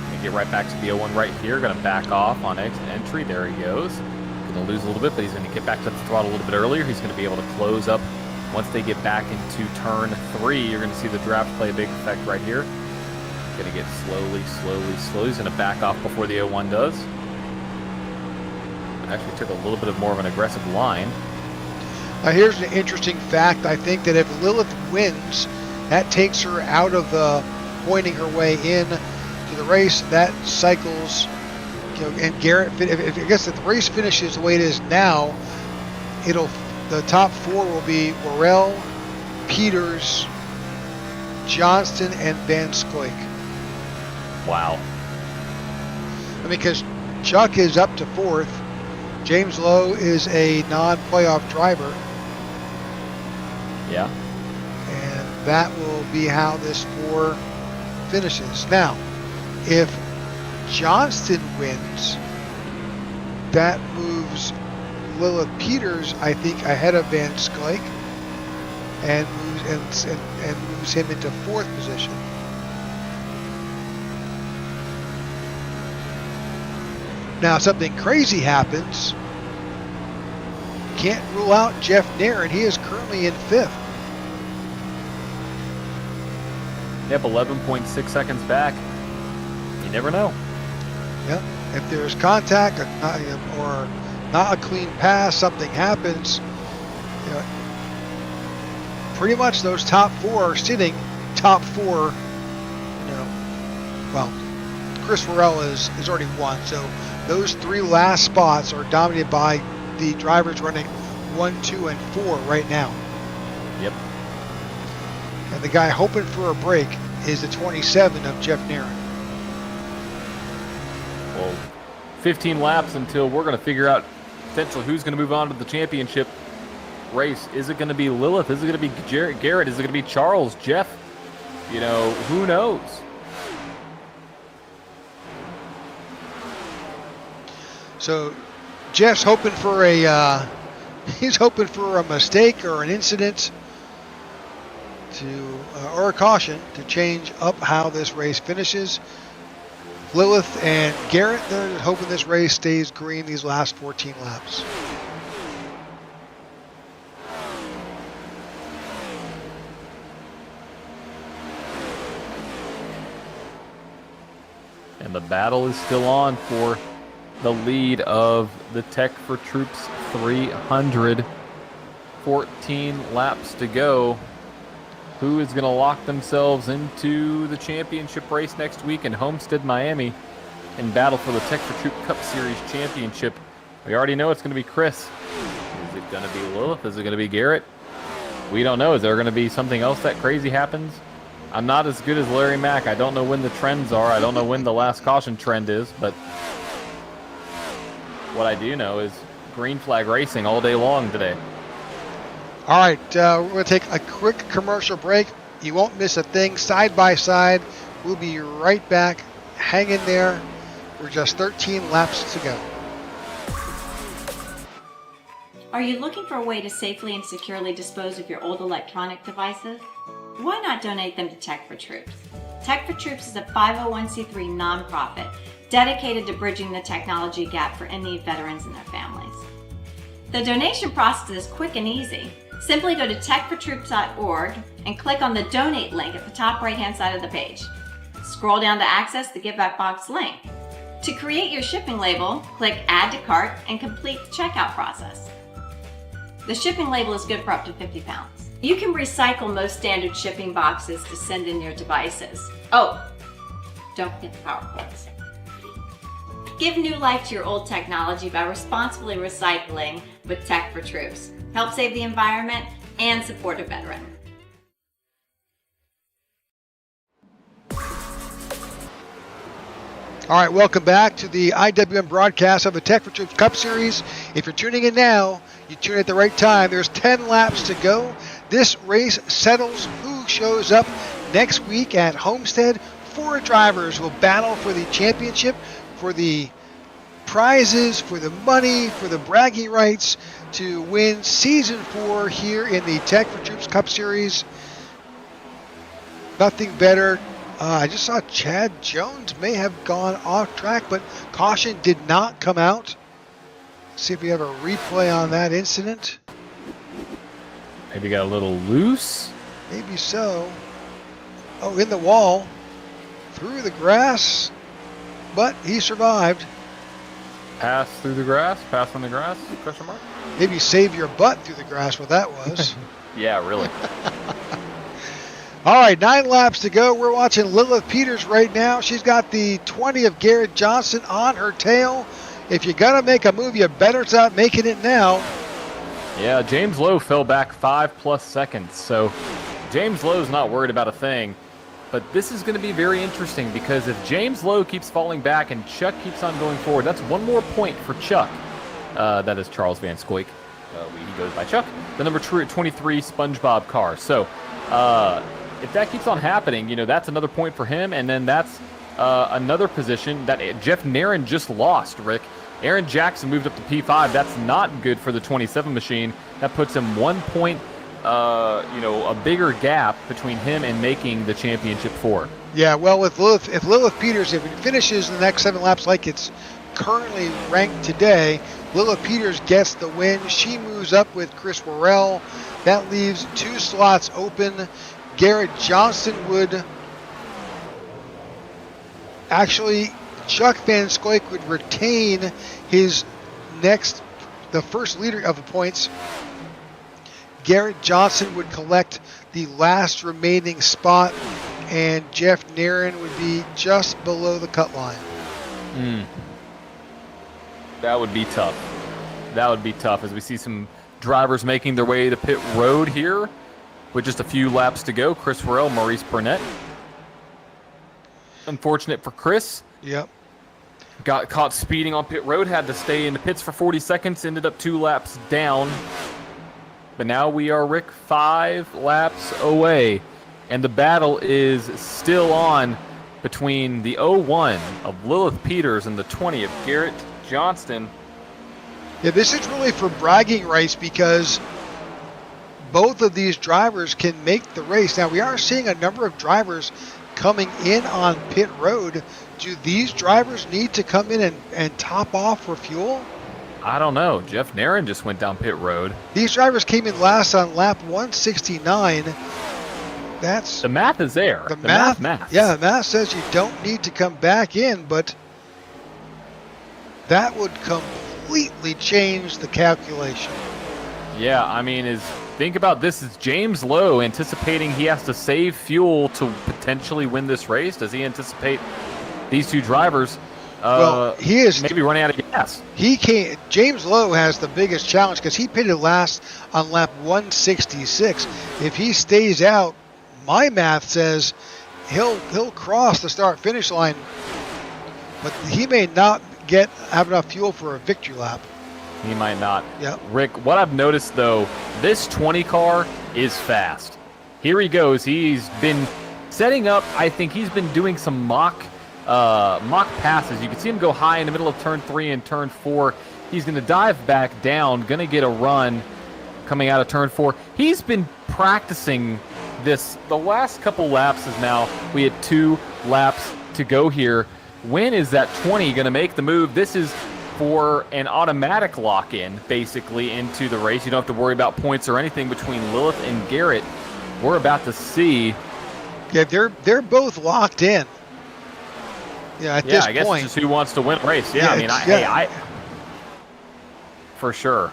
Gonna get right back to the 01 right here. Going to back off on exit entry. There he goes. Going to lose a little bit, but he's going to get back to the throttle a little bit earlier. He's going to be able to close up once they get back into turn 3. You're going to see the draft play a big effect right here. Going to get slowly. He's going to back off before the 01 does. Actually took a little bit more of an aggressive line. Here's an interesting fact. I think that if Lilith wins, that takes her out of the pointing her way in to the race. That cycles, and Garrett, if the race finishes the way it is now, the top 4 will be Worrell, Peters, Johnston, and Van Scoik. Wow. I mean, because Chuck is up to 4th. James Lowe is a non-playoff driver. Yeah. And that will be how this 4 finishes. Now, if Johnston wins, that moves Lilith Peters, I think, ahead of Van Scoik and moves him into 4th position. Now, something crazy happens. Can't rule out Jeff Nairn. He is currently in 5th. Yep, 11.6 seconds back. You never know. Yep. If there's contact or not a clean pass, something happens. Pretty much those top 4 are sitting top 4. Well, Chris Worrell is already won, so those 3 last spots are dominated by the drivers running 1, 2, and 4 right now. Yep. And the guy hoping for a break is the 27 of Jeff Nairn. Well, 15 laps until we're going to figure out potentially who's going to move on to the championship race. Is it going to be Lilith? Is it going to be Garrett? Is it going to be Charles? Jeff? Who knows? So Jeff's hoping for he's hoping for a mistake or an incident or a caution to change up how this race finishes. Lilith and Garrett, they're hoping this race stays green these last 14 laps. And the battle is still on for the lead of the Tech4Troops 300. 14 laps to go. Who is going to lock themselves into the championship race next week in Homestead, Miami, and battle for the Tech4Troops Cup Series championship? We already know it's going to be Chris. Is it going to be Lilith? Is it going to be Garrett? We don't know. Is there going to be something else that crazy happens? I'm not as good as Larry Mack. I don't know when the trends are. I don't know when the last caution trend is, but what I do know is green flag racing all day long today. All right, we're going to take a quick commercial break. You won't miss a thing. Side by side, we'll be right back. Hang in there. We're just 13 laps to go. Are you looking for a way to safely and securely dispose of your old electronic devices? Why not donate them to Tech4Troops? Tech4Troops is a 501c3 nonprofit dedicated to bridging the technology gap for in-need veterans and their families. The donation process is quick and easy. Simply go to tech4troops.org and click on the donate link at the top right-hand side of the page. Scroll down to access the Give Back box link. To create your shipping label, click Add to Cart and complete the checkout process. The shipping label is good for up to 50 pounds. You can recycle most standard shipping boxes to send in your devices. Oh, don't forget the power cords. Give new life to your old technology by responsibly recycling with Tech4Troops. Help save the environment and support a veteran. All right, welcome back to the IWM broadcast of the Tech4Troops Cup Series. If you're tuning in now, you tune at the right time. There's 10 laps to go. This race settles who shows up next week at Homestead. 4 drivers will battle for the championship, for the prizes, for the money, for the bragging rights to win Season 4 here in the Tech4Troops Cup Series. Nothing better. I just saw Chad Jones may have gone off track, but caution did not come out. See if we have a replay on that incident. Maybe got a little loose. Maybe so. Oh, in the wall. Through the grass. But he survived. Pass through the grass? Pass on the grass? Question mark? Maybe save your butt through the grass, what that was. Yeah, really. All right, 9 laps to go. We're watching Lilith Peters right now. She's got the 20 of Garrett Johnson on her tail. If you're going to make a move, you better start making it now. Yeah, James Lowe fell back 5+ seconds, so James Lowe's not worried about a thing. But this is going to be very interesting because if James Lowe keeps falling back and Chuck keeps on going forward, that's one more point for Chuck. That is Charles Van Scoik. He goes by Chuck. The number 23 SpongeBob car. So if that keeps on happening, that's another point for him. And then that's another position that Jeff Nairn just lost, Rick. Aaron Jackson moved up to P5. That's not good for the 27 machine. That puts him 1 point, a bigger gap between him and making the championship 4. Yeah, well, if Lilith Peters, if it finishes in the next 7 laps like it's currently ranked today, Lilith Peters gets the win. She moves up with Chris Worrell. That leaves 2 slots open. Garrett Johnson would actually, Chuck Van Scoik would retain the first leader of the points. Garrett Johnson would collect the last remaining spot, and Jeff Nairn would be just below the cut line. That would be tough. That would be tough as we see some drivers making their way to pit road here with just a few laps to go. Chris Worrell, Maurice Burnett. Unfortunate for Chris. Yep. Got caught speeding on pit road, had to stay in the pits for 40 seconds, ended up 2 laps down. But now we are, Rick, 5 laps away. And the battle is still on between the 01 of Lilith Peters and the 20 of Garrett Johnston. Yeah, this is really for bragging rights because both of these drivers can make the race. Now, we are seeing a number of drivers coming in on pit road. Do these drivers need to come in and top off for fuel? I don't know. Jeff Nairn just went down pit road. These drivers came in last on lap 169. That's the math is there. The math. Yeah, the math says you don't need to come back in, but that would completely change the calculation. Yeah, I mean, think about this. Is James Lowe anticipating he has to save fuel to potentially win this race? Does he anticipate these 2 drivers he is maybe running out of gas? James Lowe has the biggest challenge because he pitted last on lap 166. If he stays out my math says he'll cross the start finish line, but he may not have enough fuel for a victory lap. He might not. Yep. Rick, what I've noticed though, this 20 car is fast. Here he goes. He's been setting up. I think he's been doing some mock passes. You can see him go high in the middle of turn 3 and turn 4. He's going to dive back down, going to get a run coming out of turn 4. He's been practicing this the last couple laps. Is now we had 2 laps to go here. When is that 20 going to make the move? This is for an automatic lock-in, basically, into the race. You don't have to worry about points or anything between Lilith and Garrett. We're about to see. Yeah, they're both locked in. Yeah, at this I guess point. it's just who wants to win a race. Yeah, I mean, I for sure.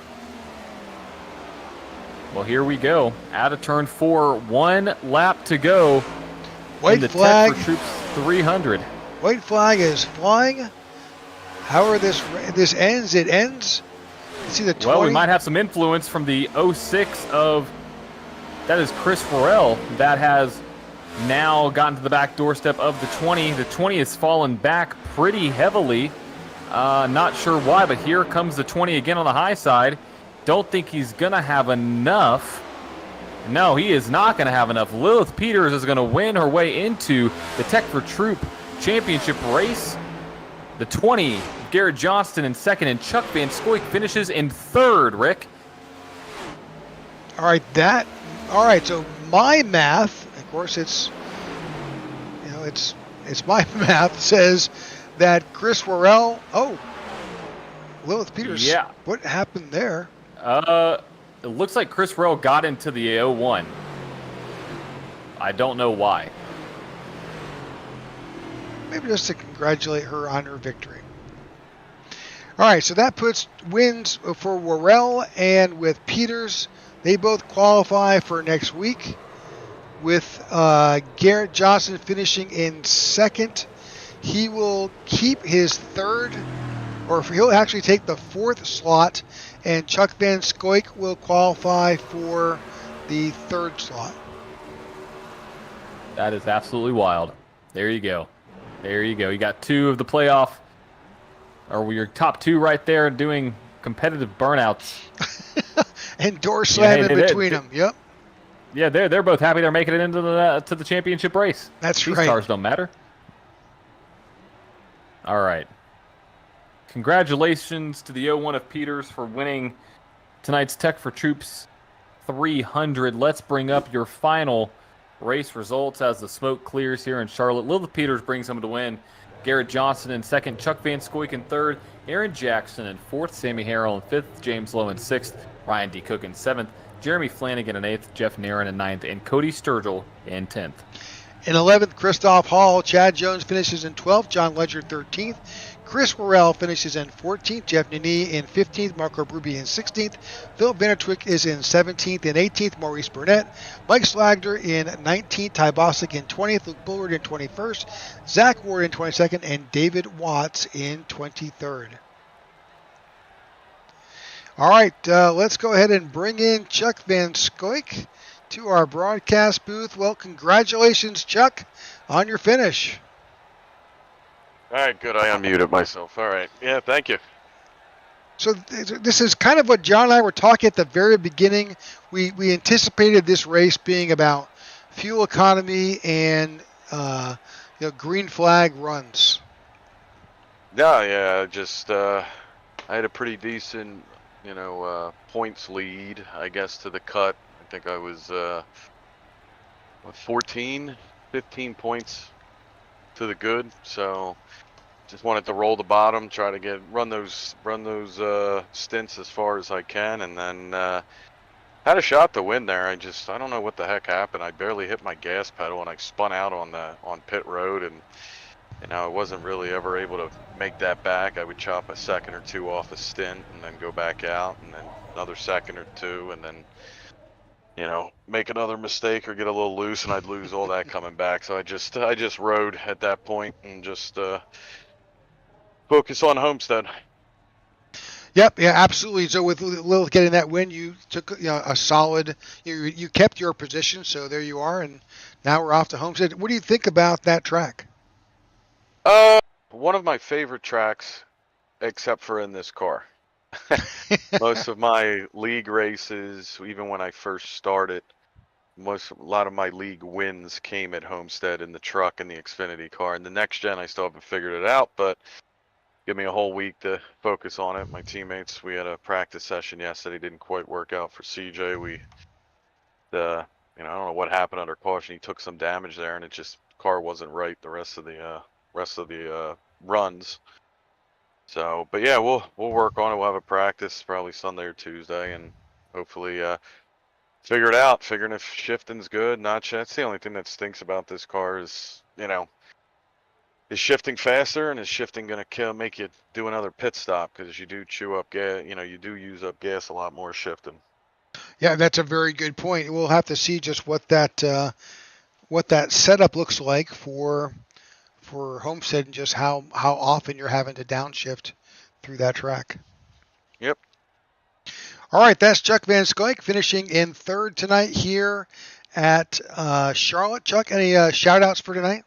Well, here we go. Out of turn 4, 1 lap to go. White in the flag. Tech4Troops 300. White flag is flying. However this ends, it ends. You see the 20. Well, we might have some influence from the 06 of, that is Chris Farrell, that has now gotten to the back doorstep of the 20. The 20 has fallen back pretty heavily. Not sure why, but here comes the 20 again on the high side. Don't think he's going to have enough. No, he is not going to have enough. Lilith Peters is going to win her way into the Tech4Troop Championship race. The 20, Garrett Johnston in second, and Chuck Van Scoik finishes in third, Rick. All right, so my math, of course it's my math, says that Chris Worrell, Lilith Peters. Yeah. What happened there? It looks like Chris Rowe got into the 01. I don't know why. Maybe just to congratulate her on her victory. All right, so that puts wins for Worrell and with Peters. They both qualify for next week, with Garrett Johnson finishing in second. He will keep his third, or he'll actually take the 4th slot, and Chuck Van Scoik will qualify for the 3rd slot. That is absolutely wild. There you go. There you go. You got 2 of the playoff, or your top 2 right there doing competitive burnouts. And door slam in between them. Yep. Yeah, they're both happy they're making it into the championship race. That's These right. cars don't matter. All right. Congratulations to the 01 of Peters for winning tonight's Tech4Troops 300. Let's bring up your final race results as the smoke clears here in Charlotte. Lilith Peters brings home the win. Garrett Johnson in second, Chuck Van Scoik in third, Aaron Jackson in fourth, Sammy Harrell in fifth, James Lowe in sixth, Ryan D. Cook in seventh, Jeremy Flanagan in eighth, Jeff Nairn in ninth, and Cody Sturgill in 10th. In 11th, Christoph Hall. Chad Jones finishes in 12th. John Ledger 13th. Chris Worrell finishes in 14th. Jeff Nini in 15th. Marco Bruby in 16th. Phil Vandertwick is in 17th and 18th. Maurice Burnett. Mike Slagder in 19th. Ty Bostic in 20th. Luke Bullard in 21st. Zach Ward in 22nd. And David Watts in 23rd. All right, let's go ahead and bring in Chuck Van Scoik to our broadcast booth. Well, congratulations, Chuck, on your finish. All right, good. I unmuted myself. All right. Yeah, thank you. So this is kind of what John and I were talking at the very beginning. We anticipated this race being about fuel economy and green flag runs. Yeah. Just I had a pretty decent, points lead, I guess, to the cut. I think I was 15 points to the good. So just wanted to roll the bottom, try to run those stints as far as I can, and then had a shot to win there. I don't know what the heck happened. I barely hit my gas pedal and I spun out on pit road, and I wasn't really ever able to make that back. I would chop a second or two off a stint and then go back out, and then another second or two, and then make another mistake or get a little loose, and I'd lose all that coming back. So I just rode at that point and just focus on Homestead. Yep, yeah, absolutely. So with Lilith getting that win, you took a solid. You kept your position, so there you are, and now we're off to Homestead. What do you think about that track? One of my favorite tracks, except for in this car. Most of my league races, even when I first started, a lot of my league wins came at Homestead in the truck and the Xfinity car. And the next gen, I still haven't figured it out, but give me a whole week to focus on it. My teammates, we had a practice session yesterday, didn't quite work out for CJ. I don't know what happened under caution. He took some damage there, and it just car wasn't right the rest of the runs. So, but yeah, we'll work on it. We'll have a practice probably Sunday or Tuesday, and hopefully figure it out. Figuring if shifting's good, that's the only thing that stinks about this car is, is shifting faster, and is shifting going to make you do another pit stop, because you do chew up gas. You do use up gas a lot more shifting. Yeah, that's a very good point. We'll have to see just what that setup looks like for Homestead, and just how often you're having to downshift through that track. Yep. All right, that's Chuck Van Skyke finishing in third tonight here at Charlotte. Chuck, any shout-outs for tonight?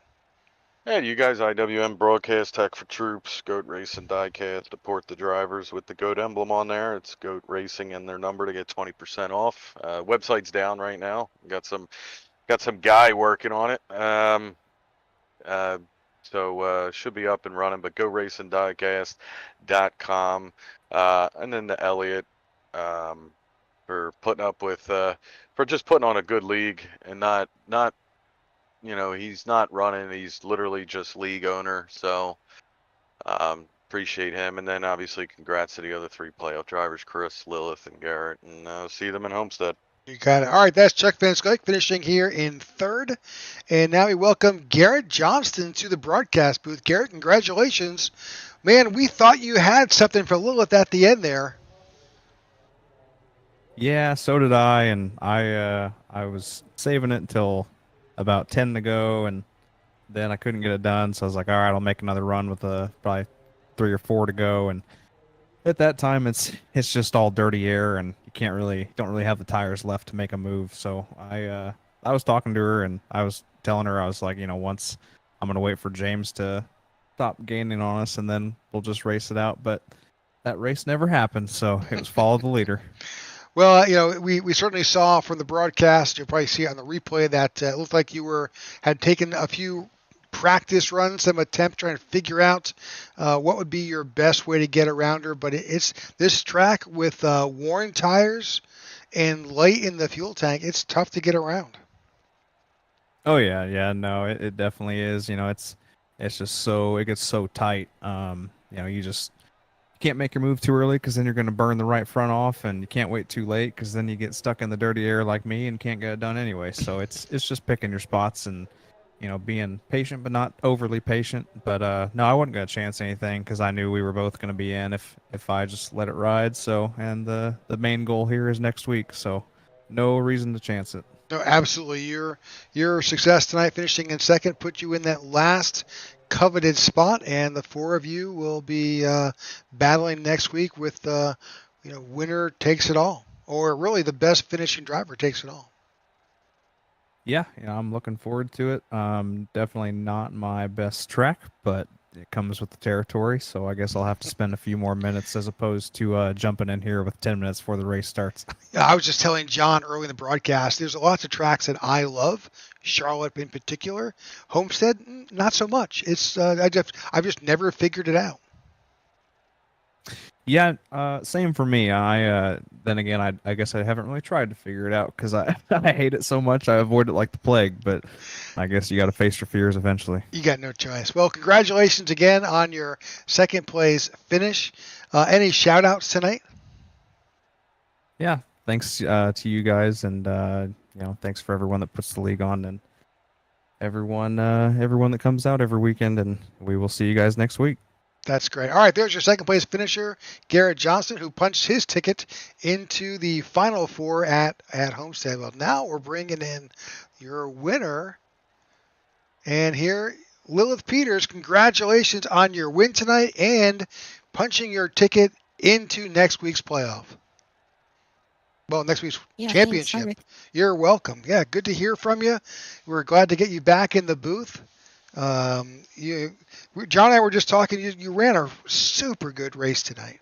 Yeah, you guys, IWM broadcast, Tech4Troops, Goat Racing diecast, support the drivers with the Goat emblem on there. It's Goat Racing and their number to get 20% off. Website's down right now. Got some guy working on it. So should be up and running, but GoRacingDiecast.com, and then the Elliott for putting up with for just putting on a good league, and not he's not running, he's literally just league owner. So appreciate him, and then obviously congrats to the other 3 playoff drivers, Chris, Lilith, and Garrett, and see them in Homestead. You got it. All right, that's Chuck Van Skyke finishing here in third. And now we welcome Garrett Johnston to the broadcast booth. Garrett, congratulations. Man, we thought you had something for Lilith at the end there. Yeah, so did I, and I was saving it until about 10 to go, and then I couldn't get it done, so I was like, all right, I'll make another run with probably 3 or 4 to go, and at that time it's just all dirty air, and you don't really have the tires left to make a move. So I was talking to her, and I was telling her, I was like, once I'm gonna wait for James to stop gaining on us, and then we'll just race it out. But that race never happened, so it was follow the leader. Well, we certainly saw from the broadcast, you'll probably see it on the replay, that it looked like you had taken a few practice runs, some attempt trying to figure out what would be your best way to get around her. But it's this track with worn tires and light in the fuel tank, it's tough to get around. Oh yeah, no, it definitely is. It's just it gets so tight. You just can't make your move too early, because then you're going to burn the right front off, and you can't wait too late, because then you get stuck in the dirty air like me and can't get it done anyway. So it's just picking your spots and being patient, but not overly patient. But no, I wasn't going to chance anything, because I knew we were both going to be in if I just let it ride. So, and the main goal here is next week, so no reason to chance it. No, absolutely. Your success tonight, finishing in second, put you in that last coveted spot, and the 4 of you will be battling next week with winner takes it all, or really the best finishing driver takes it all. Yeah, I'm looking forward to it. Definitely not my best track, but it comes with the territory, so I guess I'll have to spend a few more minutes as opposed to jumping in here with 10 minutes before the race starts. I was just telling John early in the broadcast, there's lots of tracks that I love, Charlotte in particular. Homestead, not so much. It's I've just never figured it out. Yeah, same for me. Then again, I guess I haven't really tried to figure it out, because I hate it so much. I avoid it like the plague, but I guess you got to face your fears eventually. You got no choice. Well, congratulations again on your second place finish. Any shout outs tonight? Yeah, thanks to you guys, and thanks for everyone that puts the league on, and everyone that comes out every weekend, and we will see you guys next week. That's great. All right, there's your second place finisher, Garrett Johnson, who punched his ticket into the Final Four at Homestead. Well, now we're bringing in your winner. And here, Lilith Peters, congratulations on your win tonight and punching your ticket into next week's playoff. Well, next week's Yeah, championship. thanks. Hi, Rick. You're welcome. Yeah, good to hear from you. We're glad to get you back in the booth. John and I were just talking. You ran a super good race tonight.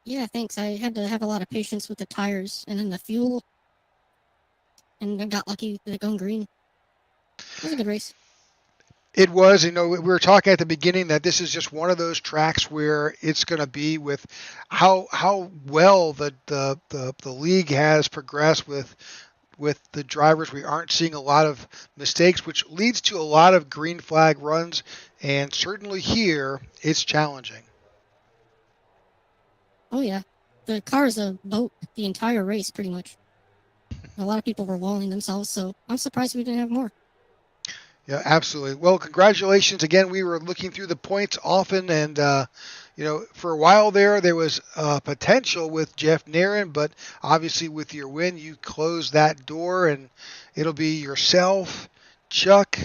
Yeah, thanks. I had to have a lot of patience with the tires and then the fuel, and I got lucky with it going green. It was a good race. It was, we were talking at the beginning that this is just one of those tracks where it's going to be with how well the league has progressed with the drivers. We aren't seeing a lot of mistakes, which leads to a lot of green flag runs, and certainly here it's challenging. Oh yeah, the cars boat the entire race pretty much. A lot of people were walling themselves, so I'm surprised we didn't have more. Yeah, absolutely. Well, congratulations again. We were looking through the points often, and for a while there was potential with Jeff Nairn, but obviously with your win, you closed that door, and it'll be yourself, Chuck,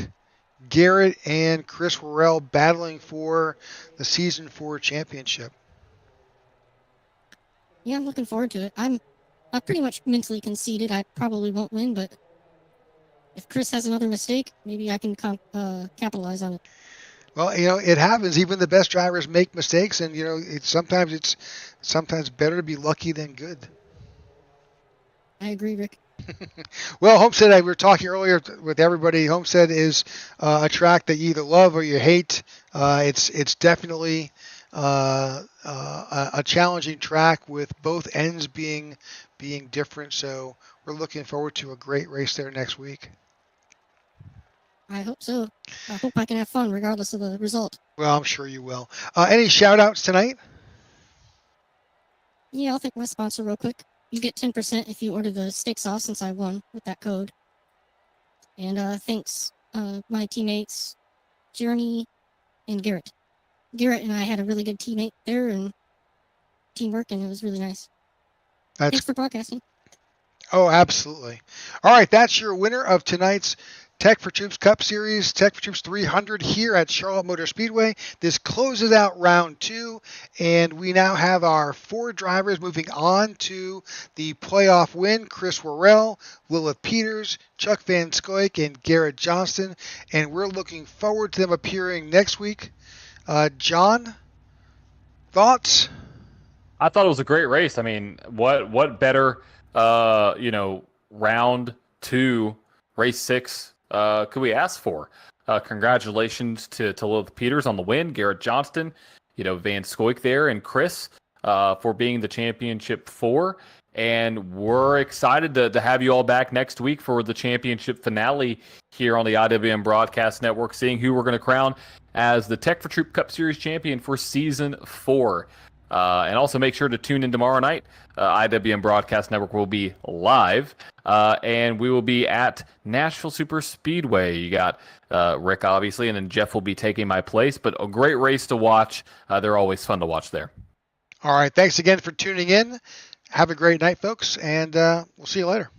Garrett, and Chris Worrell battling for the Season 4 championship. Yeah, I'm looking forward to it. I'm pretty much mentally conceded. I probably won't win, but if Chris has another mistake, maybe I can capitalize on it. Well, it happens. Even the best drivers make mistakes, and it's sometimes better to be lucky than good. I agree, Rick. Well, Homestead, we were talking earlier with everybody. Homestead is a track that you either love or you hate. It's definitely a challenging track with both ends being different. So we're looking forward to a great race there next week. I hope so. I hope I can have fun regardless of the result. Well, I'm sure you will. Any shout-outs tonight? Yeah, I'll thank my sponsor real quick. You get 10% if you order the steak sauce since I won with that code. And thanks my teammates, Journey and Garrett. Garrett and I had a really good teammate there and teamwork, and it was really nice. Thanks for broadcasting. Oh, absolutely. All right, that's your winner of tonight's Tech4Troops Cup Series, Tech4Troops 300 here at Charlotte Motor Speedway. This closes out round 2, and we now have our 4 drivers moving on to the playoff win. Chris Worrell, Lilith Peters, Chuck Van Scoik, and Garrett Johnston, and we're looking forward to them appearing next week. John, thoughts? I thought it was a great race. I mean, what better, round 2, race 6 could we ask for? Congratulations to Lilith Peters on the win, Garrett Johnston, Van Scoik there, and Chris for being the championship 4. And we're excited to have you all back next week for the championship finale here on the IWM Broadcast Network, seeing who we're going to crown as the Tech4Troops Cup Series champion for Season 4. And also make sure to tune in tomorrow night. IWM Broadcast Network will be live, and we will be at Nashville Super Speedway. You got Rick, obviously, and then Jeff will be taking my place, but a great race to watch. They're always fun to watch there. All right, thanks again for tuning in. Have a great night, folks, and we'll see you later.